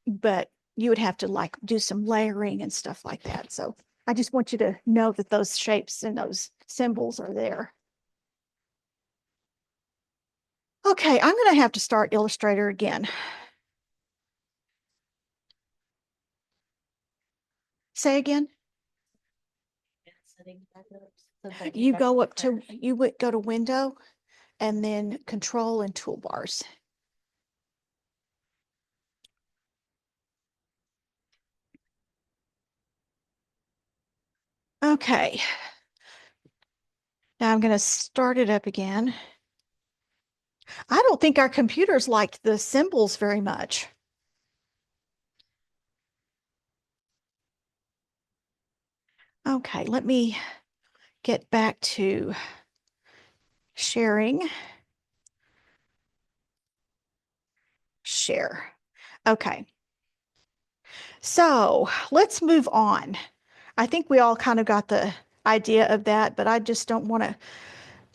but you would have to like do some layering and stuff like that. So I just want you to know that those shapes and those symbols are there. Okay, I'm going to have to start Illustrator again. Say again. You go up to, you would go to Window and then Control and Toolbars. Okay. Now I'm going to start it up again. I don't think our computers like the symbols very much. Okay, let me get back to sharing. Share. Okay. So let's move on. I think we all kind of got the idea of that, but I just don't want to,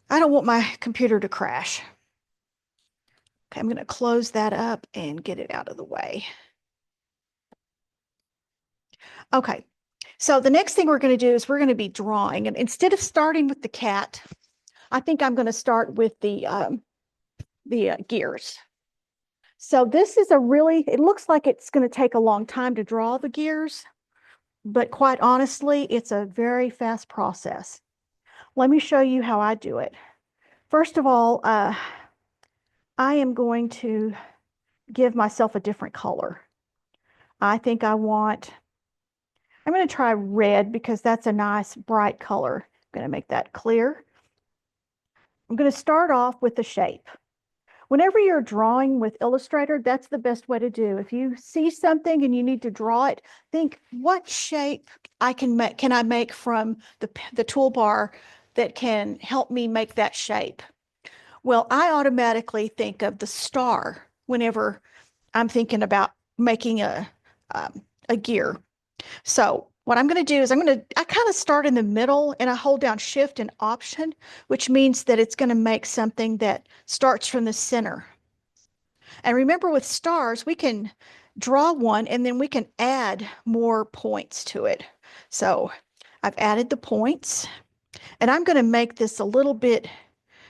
I don't want my computer to crash. Okay, I'm going to close that up and get it out of the way. Okay, so the next thing we're going to do is we're going to be drawing. And instead of starting with the cat, I think I'm going to start with the gears. So this is it looks like it's going to take a long time to draw the gears, but quite honestly, it's a very fast process. Let me show you how I do it. First of all, I am going to give myself a different color. I think I'm going to try red because that's a nice bright color. I'm going to make that clear. I'm going to start off with the shape. Whenever you're drawing with Illustrator, that's the best way to do. If you see something and you need to draw it, think what shape can I make from the toolbar that can help me make that shape. Well, I automatically think of the star whenever I'm thinking about making a gear. So what I'm going to do is I kind of start in the middle and I hold down Shift and Option, which means that it's going to make something that starts from the center. And remember with stars, we can draw one and then we can add more points to it. So I've added the points and I'm going to make this a little bit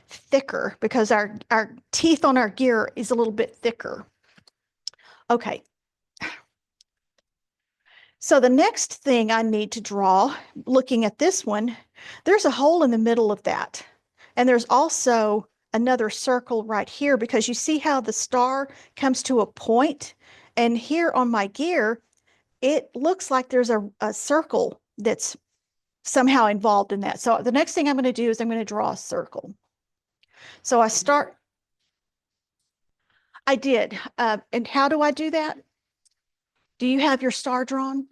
thicker because our teeth on our gear is a little bit thicker. Okay. So the next thing I need to draw, looking at this one, there's a hole in the middle of that. And there's also another circle right here because you see how the star comes to a point? And here on my gear, it looks like there's a circle that's somehow involved in that. So the next thing I'm going to do is I'm going to draw a circle. So I did. And how do I do that? Do you have your star drawn?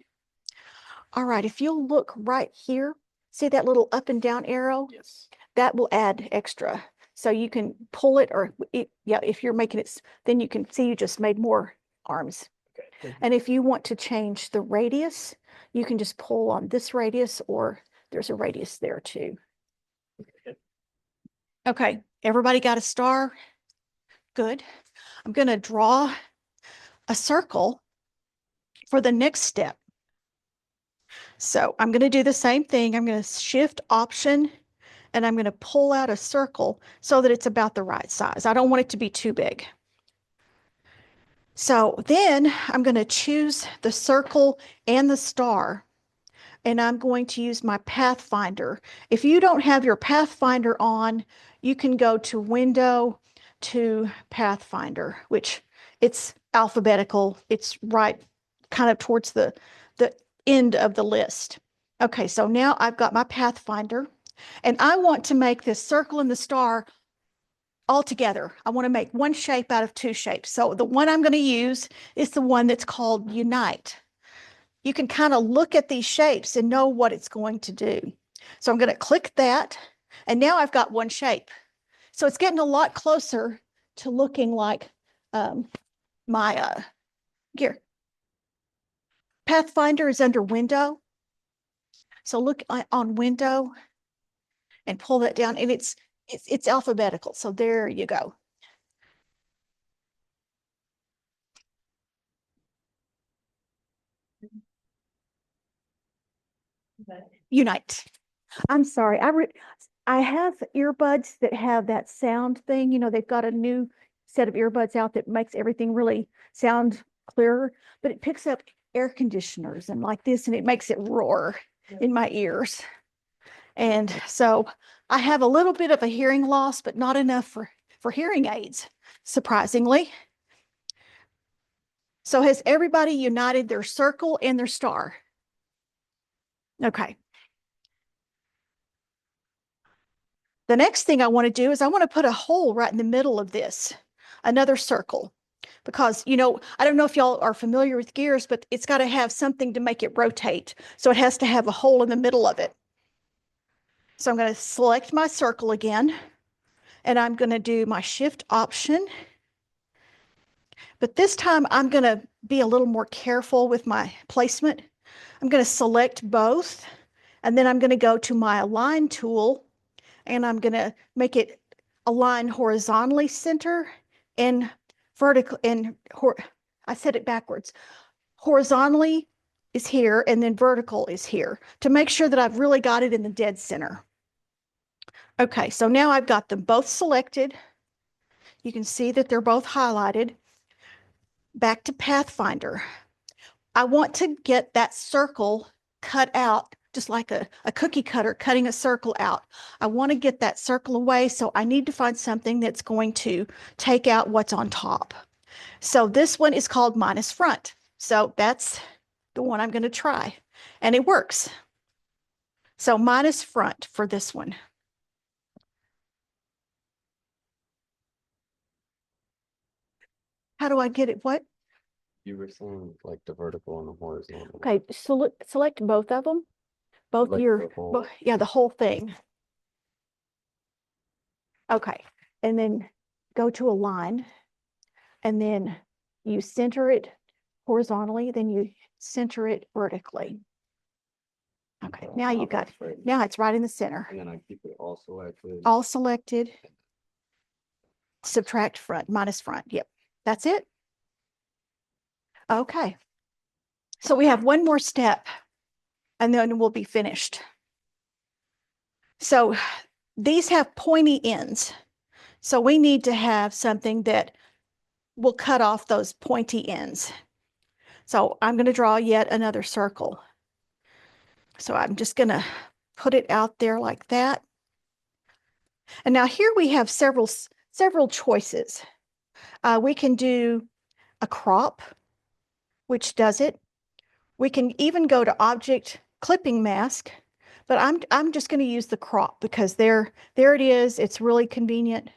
All right, if you'll look right here, see that little up and down arrow? Yes. That will add extra. So you can pull it or yeah, if you're making it, then you can see you just made more arms. Okay. Thank you. And if you want to change the radius, you can just pull on this radius or there's a radius there too. Okay. Okay, everybody got a star? Good. I'm going to draw a circle for the next step. So I'm going to do the same thing. I'm going to Shift Option and I'm going to pull out a circle so that it's about the right size. I don't want it to be too big. So then I'm going to choose the circle and the star, and I'm going to use my Pathfinder. If you don't have your Pathfinder on, you can go to Window to Pathfinder, which it's alphabetical. It's right kind of towards the end of the list. Okay, so now I've got my Pathfinder, and I want to make this circle and the star all together. I want to make one shape out of two shapes. So the one I'm going to use is the one that's called Unite. You can kind of look at these shapes and know what it's going to do. So I'm going to click that, and now I've got one shape. So it's getting a lot closer to looking like my gear. Pathfinder is under Window. So look on Window and pull that down, and it's alphabetical. So there you go. Unite. I'm sorry. I have earbuds that have that sound thing. You know, they've got a new set of earbuds out that makes everything really sound clearer, but it picks up air conditioners and like this, and it makes it roar in my ears. And so I have a little bit of a hearing loss, but not enough for hearing aids, surprisingly. So has everybody united their circle and their star? Okay. The next thing I want to do is I want to put a hole right in the middle of this, another circle, because, you know, I don't know if y'all are familiar with gears, but it's got to have something to make it rotate. So it has to have a hole in the middle of it. So I'm going to select my circle again, and I'm going to do my Shift Option. But this time I'm going to be a little more careful with my placement. I'm going to select both, and then I'm going to go to my Align tool, and I'm going to make it align horizontally center and vertical, and I said it backwards. Horizontally is here, and then vertical is here to make sure that I've really got it in the dead center. Okay, so now I've got them both selected. You can see that they're both highlighted. Back to Pathfinder. I want to get that circle cut out, just like a cookie cutter cutting a circle out. I want to get that circle away, so I need to find something that's going to take out what's on top. So this one is called minus front. So that's the one I'm going to try, and it works. So minus front for this one. How do I get it? What? You were saying like the vertical and the horizontal. Okay, so select both of them. Both Like your, the whole- yeah, the whole thing. Okay, and then go to Align, and then you center it horizontally, then you center it vertically. Okay, now you got, Right. now it's right in the center. And then I keep it all selected. All selected. Subtract front, minus front. Yep, that's it. Okay. So we have one more step and then we'll be finished. So these have pointy ends. So we need to have something that will cut off those pointy ends. So I'm going to draw yet another circle. So I'm just going to put it out there like that. And now here we have several choices. We can do a crop, which does it. We can even go to object clipping mask, but I'm just going to use the crop because there it is. It's really convenient.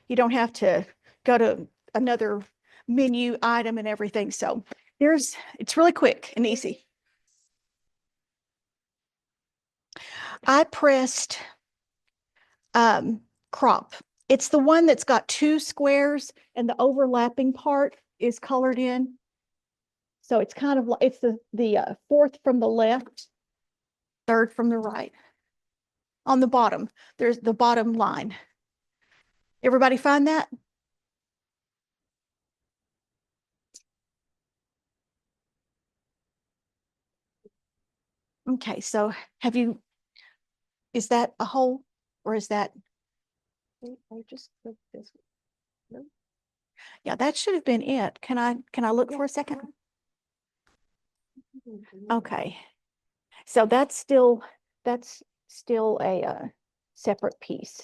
You don't have to go to another menu item and everything. So it's really quick and easy. I pressed crop. It's the one that's got two squares and the overlapping part is colored in. So it's kind of like, it's the fourth from the left, third from the right. On the bottom, there's the bottom line. Everybody find that? Okay, so is that a hole or is that? I just clicked this one. Yeah, that should have been it. Can I look for a second? Okay. So that's still a separate piece.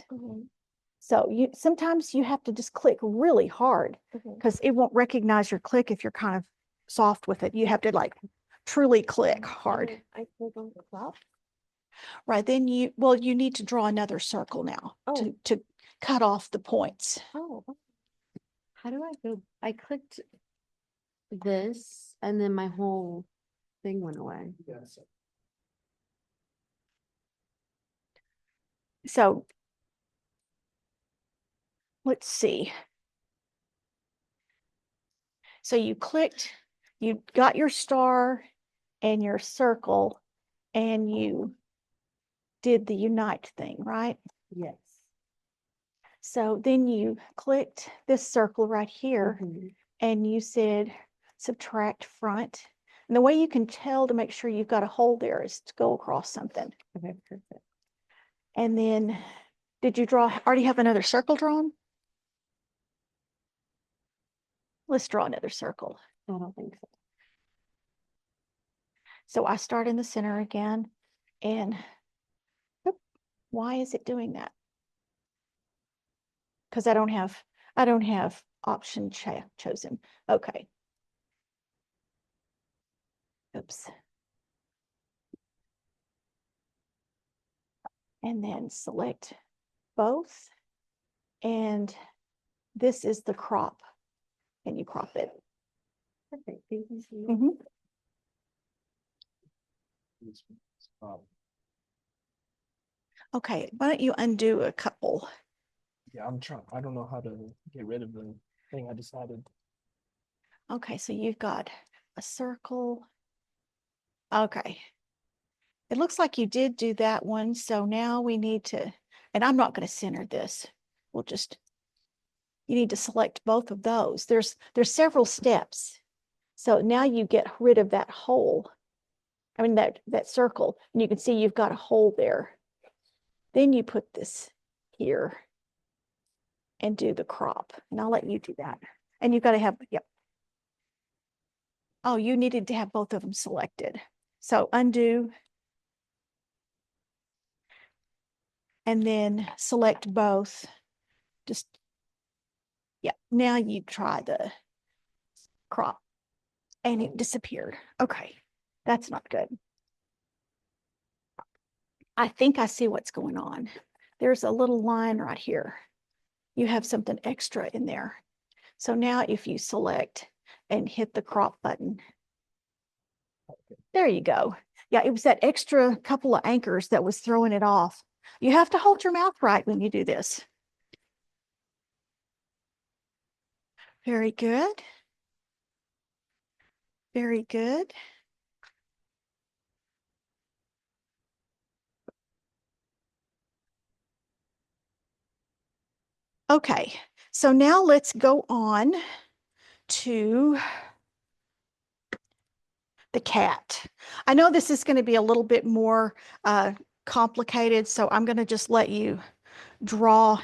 So sometimes you have to just click really hard because it won't recognize your click if you're kind of soft with it. You have to like truly click hard. I click on the crop. Right, then you need to draw another circle now to cut off the points. Oh, how do I go? I clicked this and then my whole thing went away. So let's see. So you got your star and your circle and you did the unite thing, right? Yes. So then you clicked this circle right here and you said subtract front. And the way you can tell to make sure you've got a hole there is to go across something. Okay, perfect. And then did you already have another circle drawn? Let's draw another circle. I don't think so. So I start in the center again and why is it doing that? Because I don't have option chosen. Okay. Oops. And then select both. And this is the crop. And you crop it. Perfect. Thank you so much. Mhm. Okay, why don't you undo a couple? Yeah, I'm trying. I don't know how to get rid of the thing I decided. Okay, so you've got a circle. Okay. It looks like you did do that one. So now we need to, and I'm not going to center this. You need to select both of those. There's several steps. So now you get rid of that hole. I mean, that circle, and you can see you've got a hole there. Then you put this here and do the crop. And I'll let you do that. And you've got to have, yep. Oh, you needed to have both of them selected. So undo. And then select both. Just, yeah, now you try the crop and it disappeared. Okay, that's not good. I think I see what's going on. There's a little line right here. You have something extra in there. So now if you select and hit the crop button, there you go. Yeah, it was that extra couple of anchors that was throwing it off. You have to hold your mouth right when you do this. Very good. Very good. Okay, so now let's go on to the cat. I know this is going to be a little bit more complicated, so I'm going to just let you draw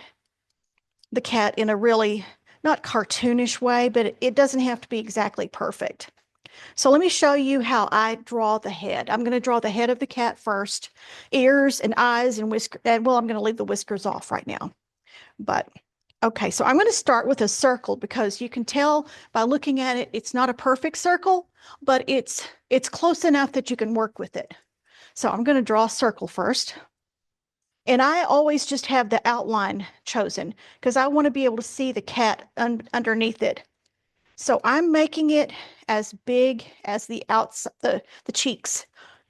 the cat in a really not cartoonish way, but it doesn't have to be exactly perfect. So let me show you how I draw the head. I'm going to draw the head of the cat first, ears and eyes and whiskers. And well, I'm going to leave the whiskers off right now. But okay, so I'm going to start with a circle because you can tell by looking at it, it's not a perfect circle, but it's close enough that you can work with it. So I'm going to draw a circle first. And I always just have the outline chosen because I want to be able to see the cat underneath it. So I'm making it as big as the outside, the cheeks.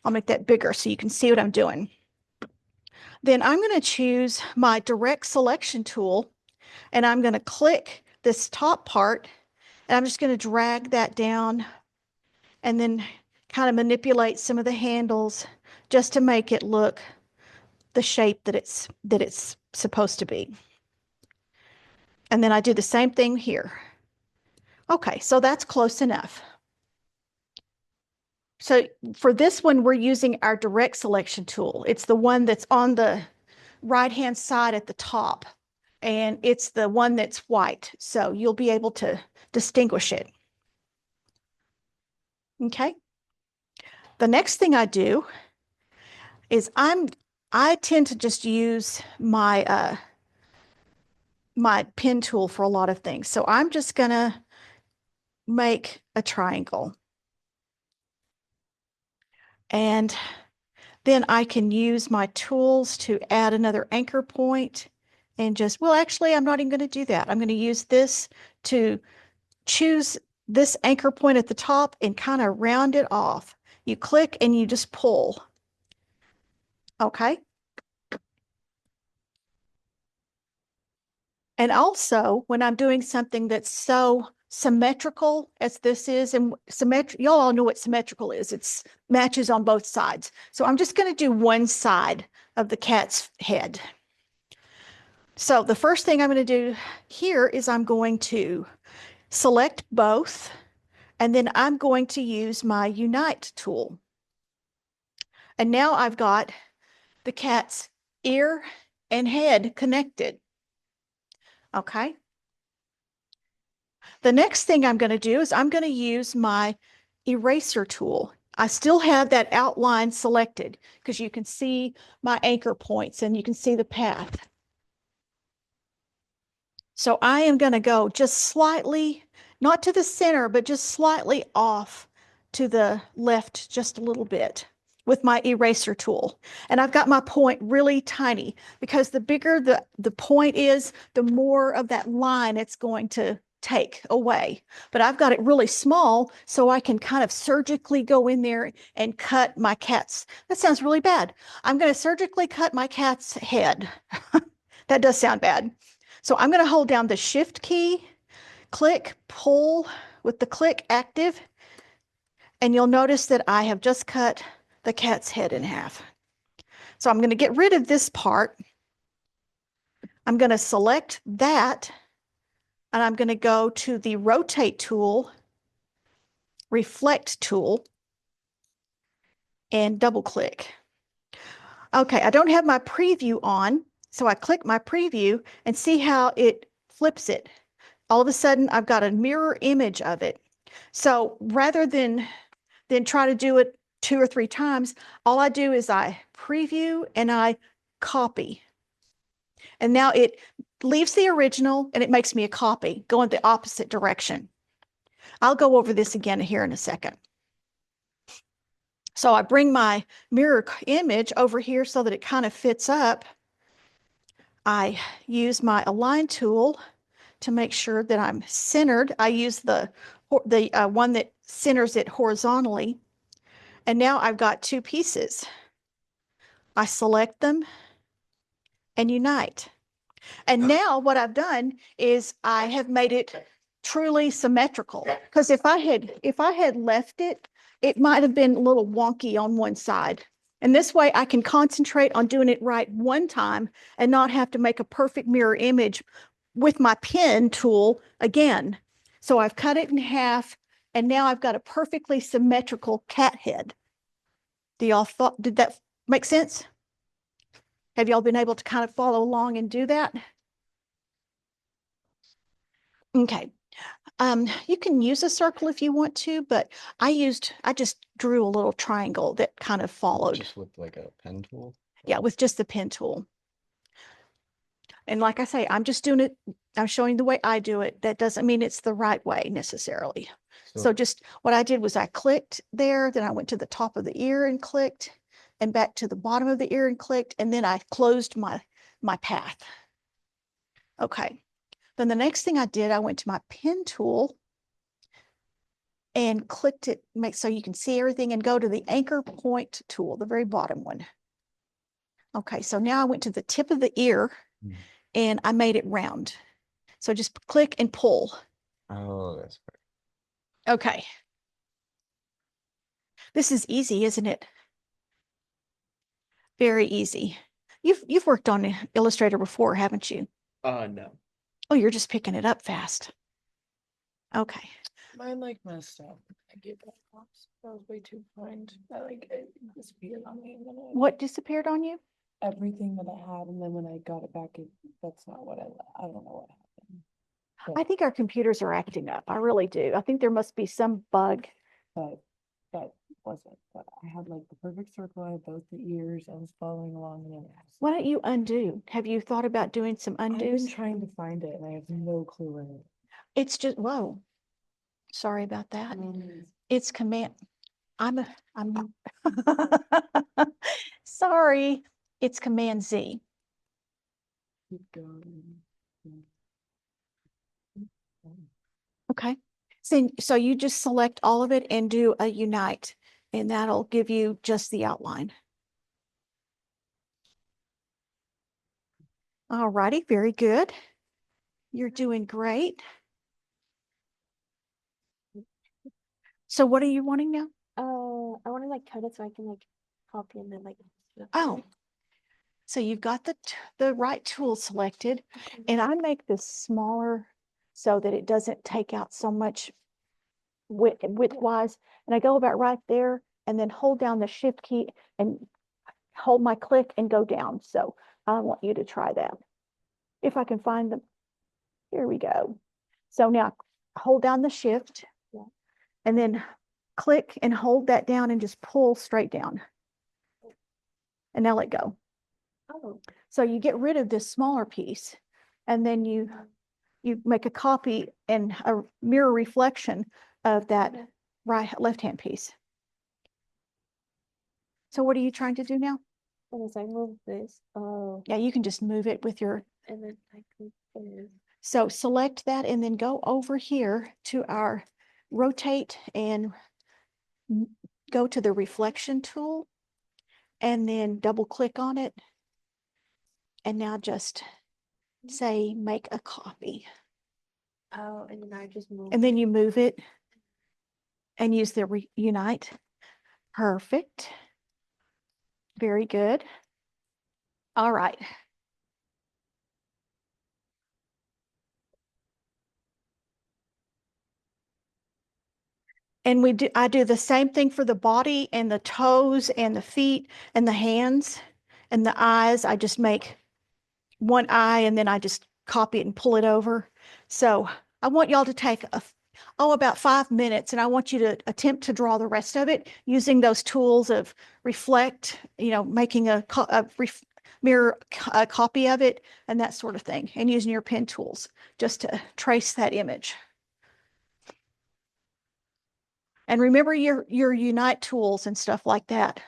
I'll make that bigger so you can see what I'm doing. Then I'm going to choose my direct selection tool and I'm going to click this top part and I'm just going to drag that down and then kind of manipulate some of the handles just to make it look the shape that it's supposed to be. And then I do the same thing here. Okay, so that's close enough. So for this one, we're using our direct selection tool. It's the one that's on the right-hand side at the top, and it's the one that's white. So you'll be able to distinguish it. Okay. The next thing I do is I tend to just use my my pen tool for a lot of things. So I'm just gonna make a triangle. And then I can use my tools to add another anchor point and just, well, actually, I'm not even going to do that. I'm going to use this to choose this anchor point at the top and kind of round it off. You click and you just pull. Okay. And also, when I'm doing something that's so symmetrical as this is, and y'all all know what symmetrical is. It's matches on both sides. So I'm just going to do one side of the cat's head. So the first thing I'm going to do here is I'm going to select both, and then I'm going to use my Unite tool. And now I've got the cat's ear and head connected. Okay. The next thing I'm going to do is I'm going to use my eraser tool. I still have that outline selected because you can see my anchor points and you can see the path. So I am going to go just slightly, not to the center, but just slightly off to the left just a little bit with my eraser tool. And I've got my point really tiny because the bigger the point is, the more of that line it's going to take away. But I've got it really small so I can kind of surgically go in there and cut my cat's. That sounds really bad. I'm going to surgically cut my cat's head. That does sound bad. So I'm going to hold down the Shift key, click, pull with the click active, and you'll notice that I have just cut the cat's head in half. So I'm going to get rid of this part. I'm going to select that, and I'm going to go to the Rotate tool, Reflect tool, and double click. Okay, I don't have my preview on, so I click my preview and see how it flips it. All of a sudden, I've got a mirror image of it. So rather than try to do it 2 or 3 times, all I do is I preview and I copy. And now it leaves the original and it makes me a copy going the opposite direction. I'll go over this again here in a second. So I bring my mirror image over here so that it kind of fits up. I use my Align tool to make sure that I'm centered. I use the one that centers it horizontally. And now I've got 2 pieces. I select them and unite. And now what I've done is I have made it truly symmetrical. Because if I had left it, it might have been a little wonky on one side. And this way I can concentrate on doing it right one time and not have to make a perfect mirror image with my pen tool again. So I've cut it in half and now I've got a perfectly symmetrical cat head. Did that make sense? Have y'all been able to kind of follow along and do that? Okay. You can use a circle if you want to, but I just drew a little triangle that kind of followed. Just with like a pen tool? Yeah, with just the pen tool. And like I say, I'm just doing it. I'm showing the way I do it. That doesn't mean it's the right way necessarily. So just what I did was I clicked there, then I went to the top of the ear and clicked, and back to the bottom of the ear and clicked, and then I closed my path. Okay. Then the next thing I did, I went to my pen tool and clicked it, make so you can see everything, and go to the anchor point tool, the very bottom one. Okay, so now I went to the tip of the ear and I made it round. So just click and pull. Oh, that's Okay. This is easy, isn't it? Very easy. You've worked on Illustrator before, haven't you? No. Oh, you're just picking it up fast. Okay. Mine like messed up. I gave that props. That was way too kind. I like it disappeared on me. And then What disappeared on you? everything that I had, and then when I got it back, that's not what I don't know what happened. I think our computers are acting up. I really do. I think there must be some bug. But that wasn't. But I had like the perfect circle. I had both the ears. I was following along, and then Why don't you undo? Have you thought about doing some I've been undos? trying to find it, and I have no clue where it It's just, whoa, sorry about that. It's command. I'm sorry. It's Command Z. keep going. Okay. So you just select all of it and do a unite, and that'll give you just the outline. All righty, very good. You're doing great. So what are you wanting now? I want to like cut it so I can like copy and then like. Oh, so you've got the right tool selected, and I make this smaller so that it doesn't take out so much widthwise. And I go about right there and then hold down the shift key and hold my click and go down. So I want you to try that. If I can find them. Here we go. So now hold down the shift and then click and hold that down and just pull straight down. And now let go. Oh. So you get rid of this smaller piece and then you make a copy and a mirror reflection of that left-hand piece. So what are you trying to do now? Oh, so I move this. Oh. Yeah, you can just move it with your, And then I click this. so select that and then go over here to our rotate and go to the reflection tool and then double click on it. And now just say, make a copy. Oh, and then I just move. And then you move it and use the unite. Perfect. Very good. All right. And I do the same thing for the body and the toes and the feet and the hands and the eyes. I just make one eye and then I just copy it and pull it over. So I want y'all to take about 5 minutes, and I want you to attempt to draw the rest of it using those tools of reflect, making a mirror copy of it and that sort of thing, and using your pen tools just to trace that image. And remember your unite tools and stuff like that.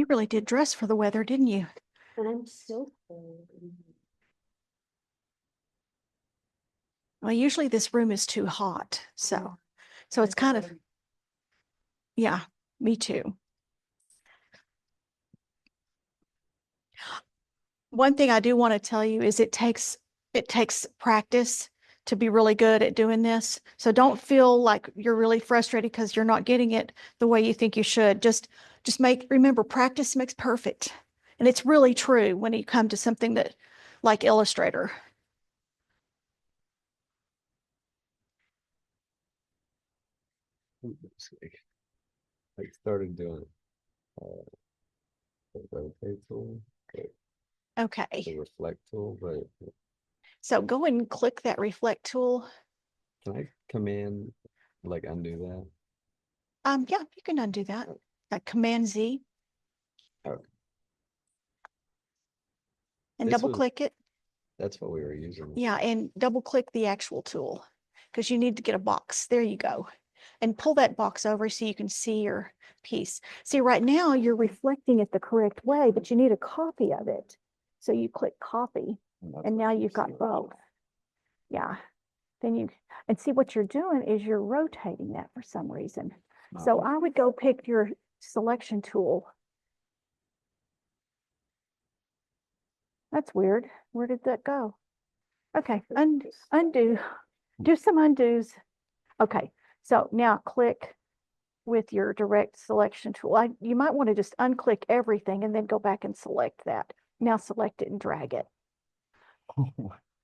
You really did dress for the weather, didn't you? And I'm still cold. Well, usually this room is too hot, so it's kind of, yeah, me too. One thing I do want to tell you is it takes practice to be really good at doing this. So don't feel like you're really frustrated because you're not getting it the way you think you should. Just remember, practice makes perfect. And it's really true when you come to something that like Illustrator. Like started doing the rotate tool, the Okay. reflect tool, but So go and click that reflect tool. can I command like undo that? Yeah, you can undo that. Command Z Okay. and This double was- click it. That's what we were using. Yeah, and double click the actual tool because you need to get a box. There you go. And pull that box over so you can see your piece. See, right now you're reflecting it the correct way, but you need a copy of it. So you click copy, and now you've got both. Yeah. And see what you're doing is you're rotating that for some reason. So I would go pick your selection tool. That's weird. Where did that go? Okay, undo. Do some undos. Okay, so now click with your direct selection tool. You might want to just unclick everything and then go back and select that. Now select it and drag it.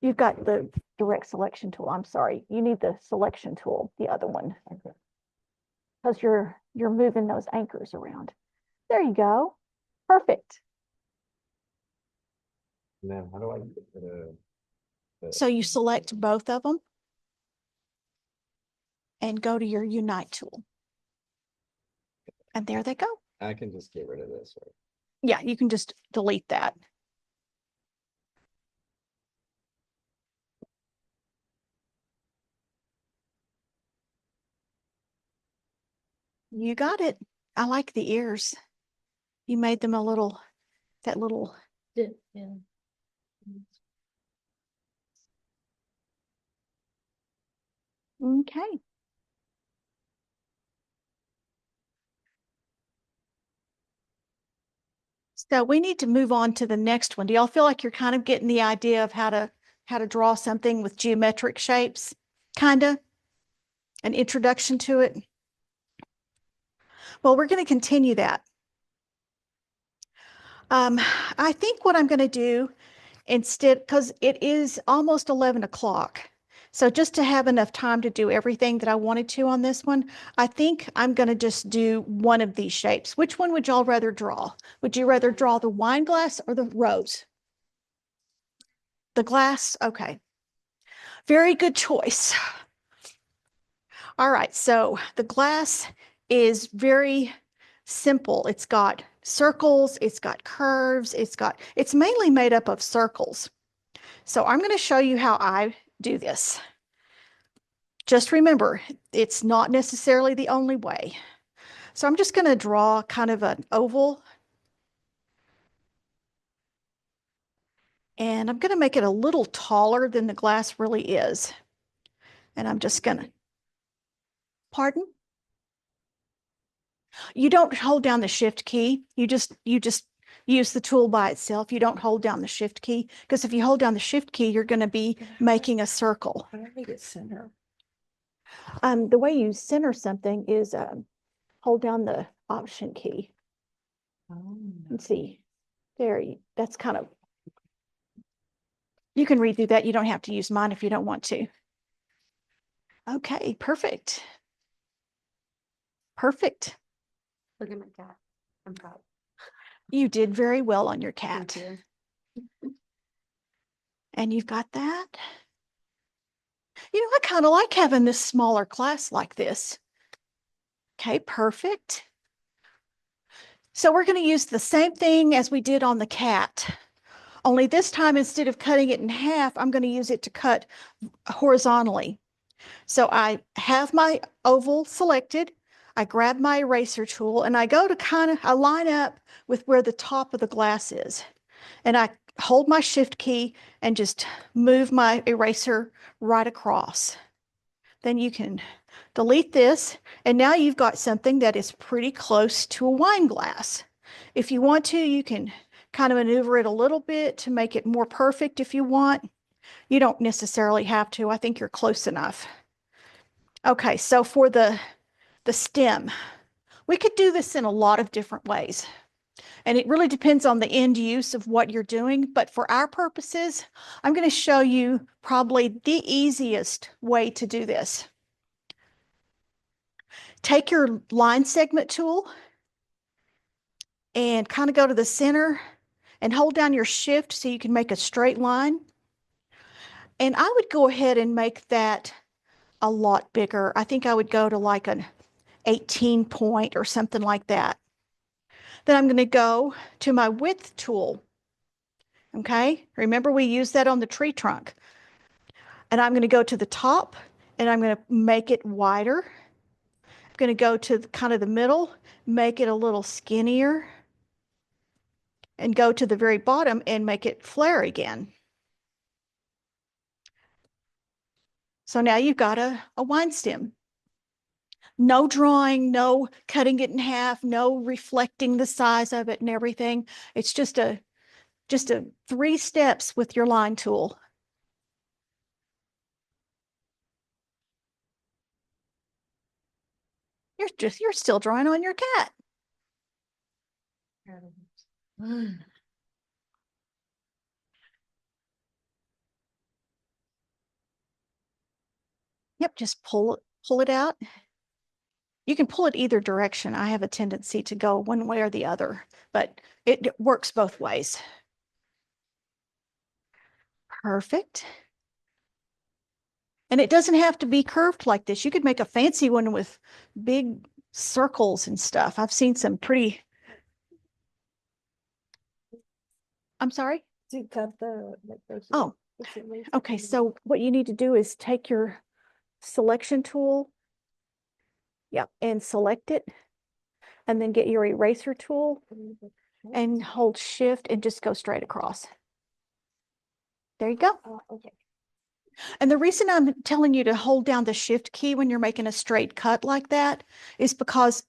You've got the direct selection tool. I'm sorry. You need the selection tool, the other one. Okay. Because you're moving those anchors around. There you go. Perfect. Now, how do I get the So you select both of them and go to your Unite tool. And there they go. I can just get rid of this, right? Yeah, you can just delete that. You got it. I like the ears. You made them that little, Yeah. okay. So we need to move on to the next one. Do y'all feel like you're kind of getting the idea of how to draw something with geometric shapes? Kind of an introduction to it. Well, we're going to continue that. I think what I'm going to do instead, because it is almost 11 o'clock. So just to have enough time to do everything that I wanted to on this one, I think I'm going to just do one of these shapes. Which one would y'all rather draw? Would you rather draw the wine glass or the rose? The glass? Okay. Very good choice. All right, so the glass is very simple. It's got circles, it's got curves, it's mainly made up of circles. So I'm going to show you how I do this. Just remember, it's not necessarily the only way. So I'm just going to draw kind of an oval. And I'm going to make it a little taller than the glass really is. And I'm just going to, pardon? You don't hold down the shift key. You just use the tool by itself. You don't hold down the shift key because if you hold down the shift key, you're going to be making a circle. How do I make it center? The way you center something is hold down the option key Oh, and see. That's kind of, you can redo that. You don't have to use mine if you don't want to. Okay, perfect. Perfect. Look at my cat. I'm proud. You did very well on your Thank cat. you. And you've got that. You know, I kind of like having this smaller class like this. Okay, perfect. So we're going to use the same thing as we did on the cat. Only this time, instead of cutting it in half, I'm going to use it to cut horizontally. So I have my oval selected. I grab my eraser tool and I go to I line up with where the top of the glass is. And I hold my shift key and just move my eraser right across. Then you can delete this. And now you've got something that is pretty close to a wine glass. If you want to, you can kind of maneuver it a little bit to make it more perfect if you want. You don't necessarily have to. I think you're close enough. Okay, so for the stem, we could do this in a lot of different ways. And it really depends on the end use of what you're doing. But for our purposes, I'm going to show you probably the easiest way to do this. Take your line segment tool and kind of go to the center and hold down your shift so you can make a straight line. And I would go ahead and make that a lot bigger. I think I would go to like an 18 point or something like that. Then I'm going to go to my width tool. Okay, remember we used that on the tree trunk. And I'm going to go to the top and I'm going to make it wider. I'm going to go to kind of the middle, make it a little skinnier, and go to the very bottom and make it flare again. So now you've got a wine stem. No drawing, no cutting it in half, no reflecting the size of it and everything. It's just a 3 steps with your line tool. You're still drawing on your cat. Yep, just pull it out. You can pull it either direction. I have a tendency to go one way or the other, but it works both ways. Perfect. And it doesn't have to be curved like this. You could make a fancy one with big circles and stuff. I've seen some pretty. I'm sorry? To cut the, like, those. Oh, okay. So what you need to do is take your selection tool, yep, and select it, and then get your eraser tool and hold shift and just go straight across. There you go. Okay. And the reason I'm telling you to hold down the shift key when you're making a straight cut like that is because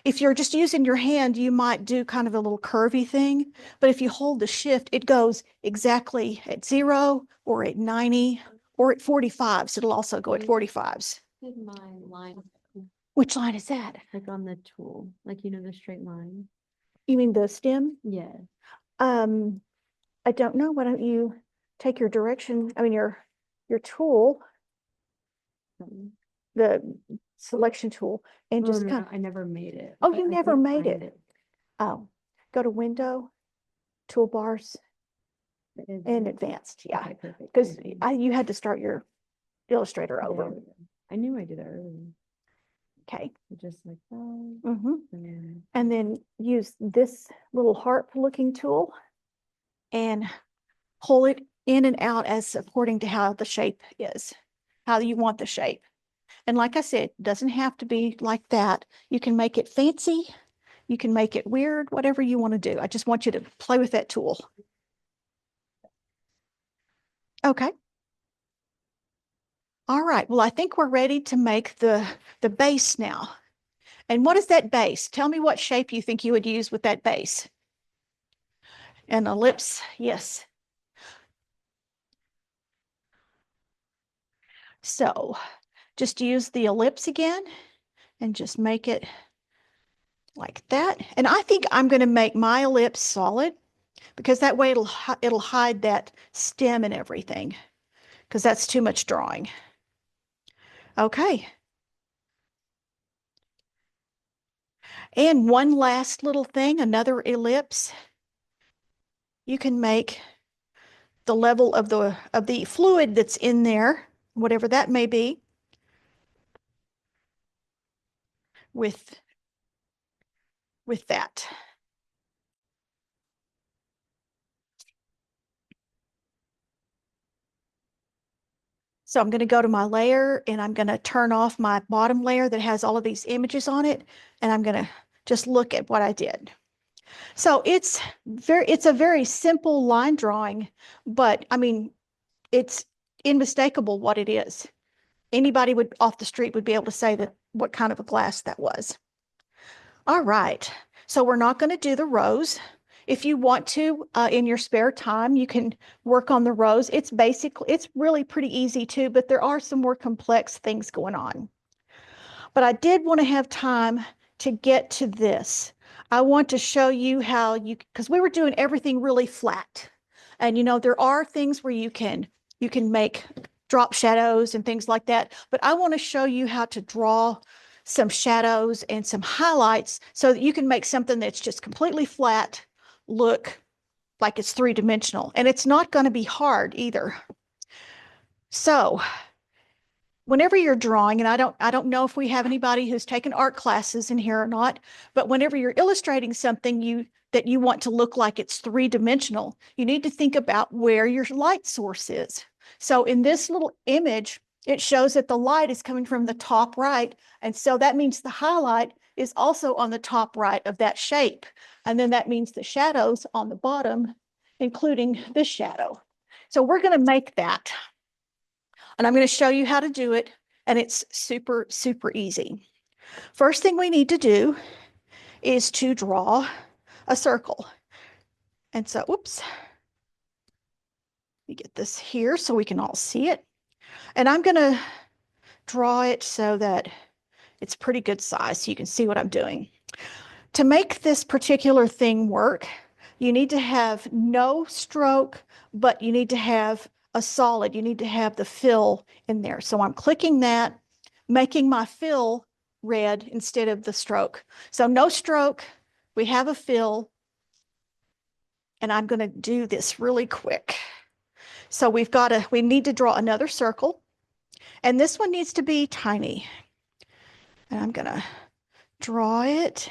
if you're just using your hand, you might do kind of a little curvy thing. But if you hold the shift, it goes exactly at 0 or at 90 or at 45. So it'll also go at 45s. Did my line, Which line is that? like on the tool, like, you know, the straight line? You mean the stem? Yeah. I don't know. Why don't you take your direction? I mean, your tool, the selection tool, and just kind of, I never made it. Oh, but you I never did made find it. Oh, go to window, toolbars, and advanced. Yeah, Okay, perfect. because Thank you. you had to start your Illustrator There over. we go. I knew I did it earlier. Okay. Just like that. Mm-hmm. And And then use this little heart looking tool and pull it in and out as according to how the shape is, how you want the shape. And like I said, it doesn't have to be like that. You can make it fancy. You can make it weird, whatever you want to do. I just want you to play with that tool. Okay. All right. Well, I think we're ready to make the base now. And what is that base? Tell me what shape you think you would use with that base. An ellipse, yes. So just use the ellipse again and just make it like that. And I think I'm going to make my ellipse solid because that way it'll hide that stem and everything because that's too much drawing. Okay. And one last little thing, another ellipse. You can make the level of the fluid that's in there, whatever that may be, with that. So I'm going to go to my layer and I'm going to turn off my bottom layer that has all of these images on it. And I'm going to just look at what I did. So it's a very simple line drawing, but I mean, it's unmistakable what it is. Anybody would off the street would be able to say that what kind of a glass that was. All right, so we're not going to do the rose. If you want to, in your spare time, you can work on the rose. It's really pretty easy too, but there are some more complex things going on. But I did want to have time to get to this. I want to show you how because we were doing everything really flat. And there are things where you can make drop shadows and things like that, but I want to show you how to draw some shadows and some highlights so that you can make something that's just completely flat look like it's three-dimensional. And it's not going to be hard either. So whenever you're drawing, and I don't know if we have anybody who's taken art classes in here or not, but whenever you're illustrating something that you want to look like it's three-dimensional, you need to think about where your light source is. So in this little image, it shows that the light is coming from the top right. And so that means the highlight is also on the top right of that shape. And then that means the shadows on the bottom, including this shadow. So we're going to make that. And I'm going to show you how to do it. And it's super, super easy. First thing we need to do is to draw a circle. And so, oops. Let me get this here so we can all see it. And I'm going to draw it so that it's pretty good size so you can see what I'm doing. To make this particular thing work, you need to have no stroke, but you need to have a solid. You need to have the fill in there. So I'm clicking that, making my fill red instead of the stroke. So no stroke, we have a fill, and I'm going to do this really quick. So we need to draw another circle, and this one needs to be tiny. And I'm going to draw it,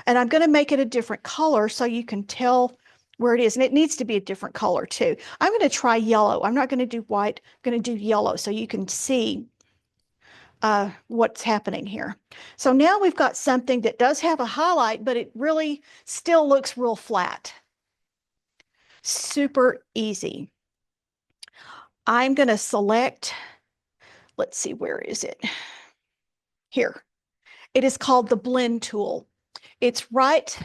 and I'm going to make it a different color so you can tell where it is. And it needs to be a different color too. I'm going to try yellow. I'm not going to do white. I'm going to do yellow so you can see what's happening here. So now we've got something that does have a highlight, but it really still looks real flat. Super easy. I'm going to select, let's see, where is it? Here. It is called the blend tool. It's right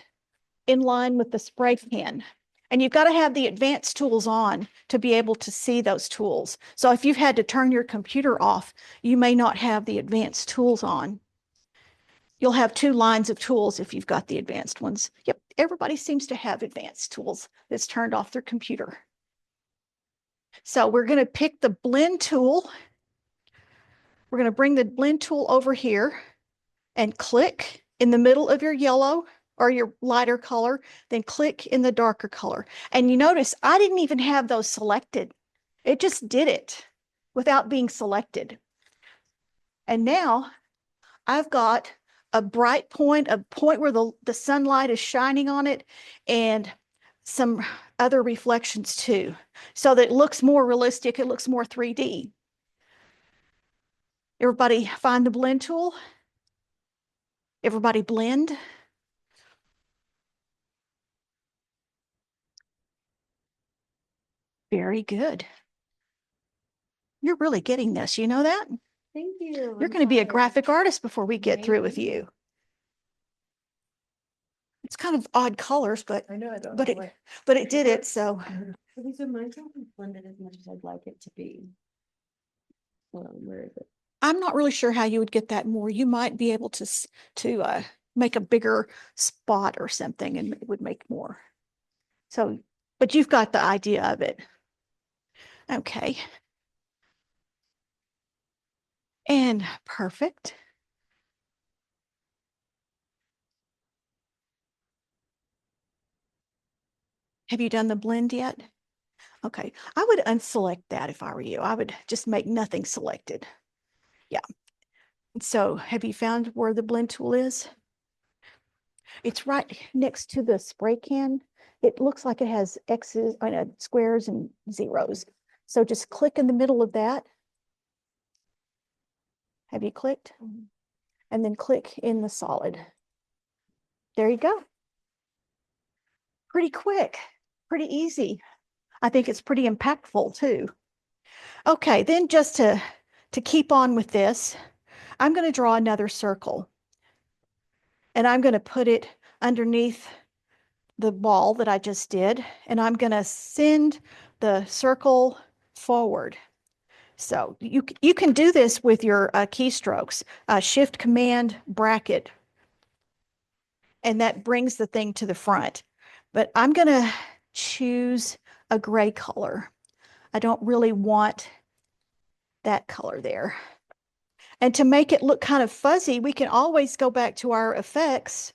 in line with the spray can. And you've got to have the advanced tools on to be able to see those tools. So if you've had to turn your computer off, you may not have the advanced tools on. You'll have two lines of tools if you've got the advanced ones. Yep, everybody seems to have advanced tools that's turned off their computer. So we're going to pick the blend tool. We're going to bring the blend tool over here and click in the middle of your yellow or your lighter color, then click in the darker color. And you notice I didn't even have those selected. It just did it without being selected. And now I've got a bright point, a point where the sunlight is shining on it, and some other reflections too, so that it looks more realistic, it looks more 3D. Everybody find the blend tool? Everybody blend? Very good. You're really getting this, you know that? Thank you. You're going to be a graphic artist before we get through with you. It's kind of odd colors, but I know I don't. but know it why. but it did it. So These are mine's not blended as much as I'd like it to be. Where is it? I'm not really sure how you would get that more. You might be able to make a bigger spot or something, and it would make more. So, but you've got the idea of it. Okay. And perfect. Have you done the blend yet? Okay. I would unselect that if I were you. I would just make nothing selected. Yeah. So have you found where the blend tool is? It's right next to the spray can. It looks like it has X's, squares and zeros. So just click in the middle of that Have you clicked? Mhm. And then click in the solid. There you go. Pretty quick, pretty easy. I think it's pretty impactful too. Okay, then just to keep on with this, I'm going to draw another circle. And I'm going to put it underneath the ball that I just did, and I'm going to send the circle forward. So you can do this with your keystrokes, Shift Command bracket, and that brings the thing to the front. But I'm going to choose a gray color. I don't really want that color there. And to make it look kind of fuzzy, we can always go back to our effects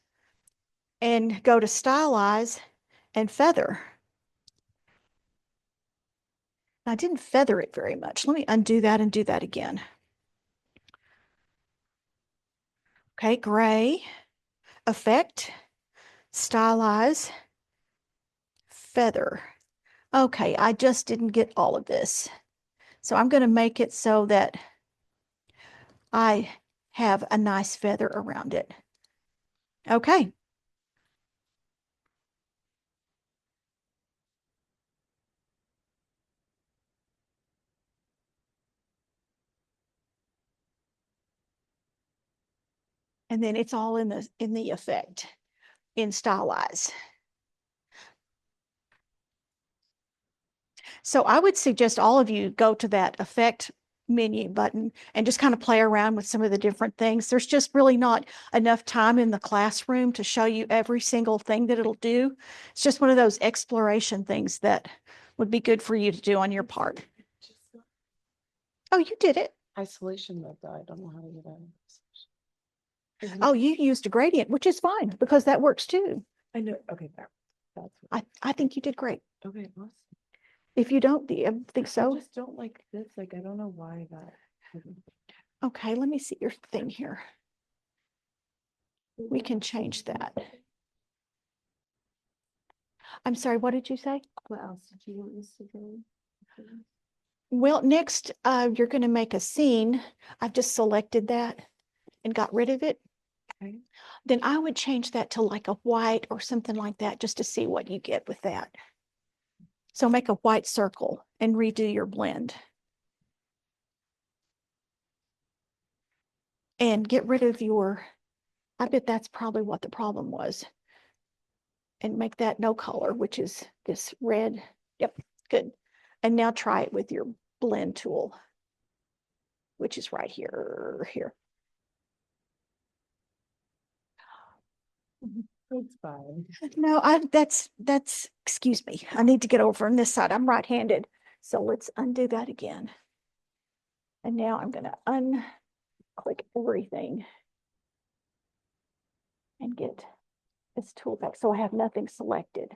and go to stylize and feather. I didn't feather it very much. Let me undo that and do that again. Okay, gray, effect, stylize, feather. Okay, I just didn't get all of this. So I'm going to make it so that I have a nice feather around it. Okay. And then it's all in the effect, in stylize. So I would suggest all of you go to that effect menu button and just kind of play around with some of the different things. There's just really not enough time in the classroom to show you every single thing that it'll do. It's just one of those exploration things that would be good for you to do on your part. Just Oh, you did it. isolation mode, though. I don't know how to get out of this. Oh, you used a gradient, which is fine because that works too. I know. Okay, that's what, I think you did great. okay. Awesome. If you don't, do you think I so? just don't like this. Like, I don't know why that. Okay, let me see your thing here. We can change that. I'm sorry, what did you say? What else did you want us to do? Well, next, you're going to make a scene. I've just selected that and got rid of it. Okay. Then I would change that to like a white or something like that just to see what you get with that. So make a white circle and redo your blend. And get rid of your, I bet that's probably what the problem was. And make that no color, which is this red. Yep, good. And now try it with your blend tool, which is right here. It's fine. No, that's, excuse me. I need to get over on this side. I'm right-handed. So let's undo that again. And now I'm going to unclick everything and get this tool back. So I have nothing selected.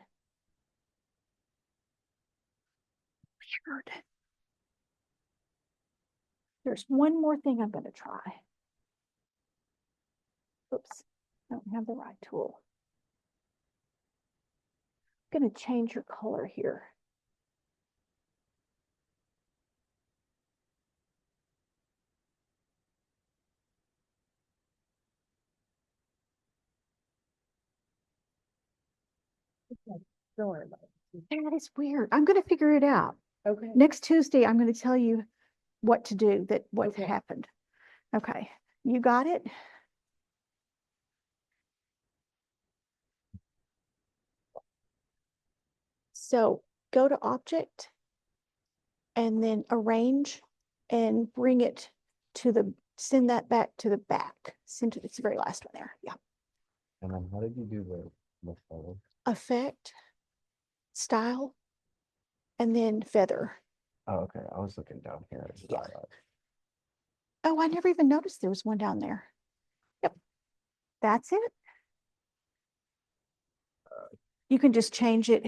Weird. There's one more thing I'm going to try. Oops, I don't have the right tool. I'm going to change your color here. Don't worry about it. That is weird. I'm going to figure it out. Okay. Next Tuesday, I'm going to tell you what to do, what Okay. happened. Okay, you got it? So go to object and then arrange and bring it to send that back to the back. Send it, it's the very last one there. Yeah. And then how did you do the color? Effect, style, and then feather. Oh, okay. I was looking down here. At Yeah. style. Oh, I never even noticed there was one down there. Yep. That's it. You can just change it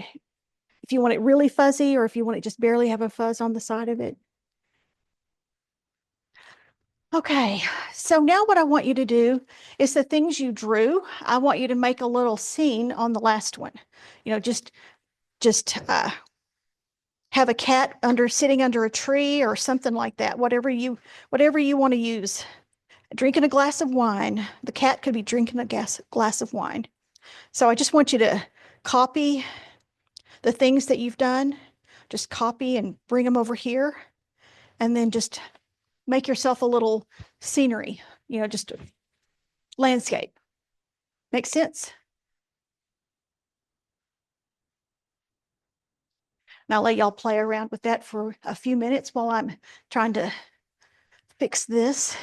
if you want it really fuzzy or if you want it just barely have a fuzz on the side of it. Okay, so now what I want you to do is the things you drew, I want you to make a little scene on the last one. You know, just have a cat sitting under a tree or something like that, whatever you want to use. drinking a glass of wine. The cat could be drinking a glass of wine. So I just want you to copy the things that you've done. Just copy and bring them over here. And then just make yourself a little scenery, just a landscape. Make sense? And I'll let y'all play around with that for a few minutes while I'm trying to fix this.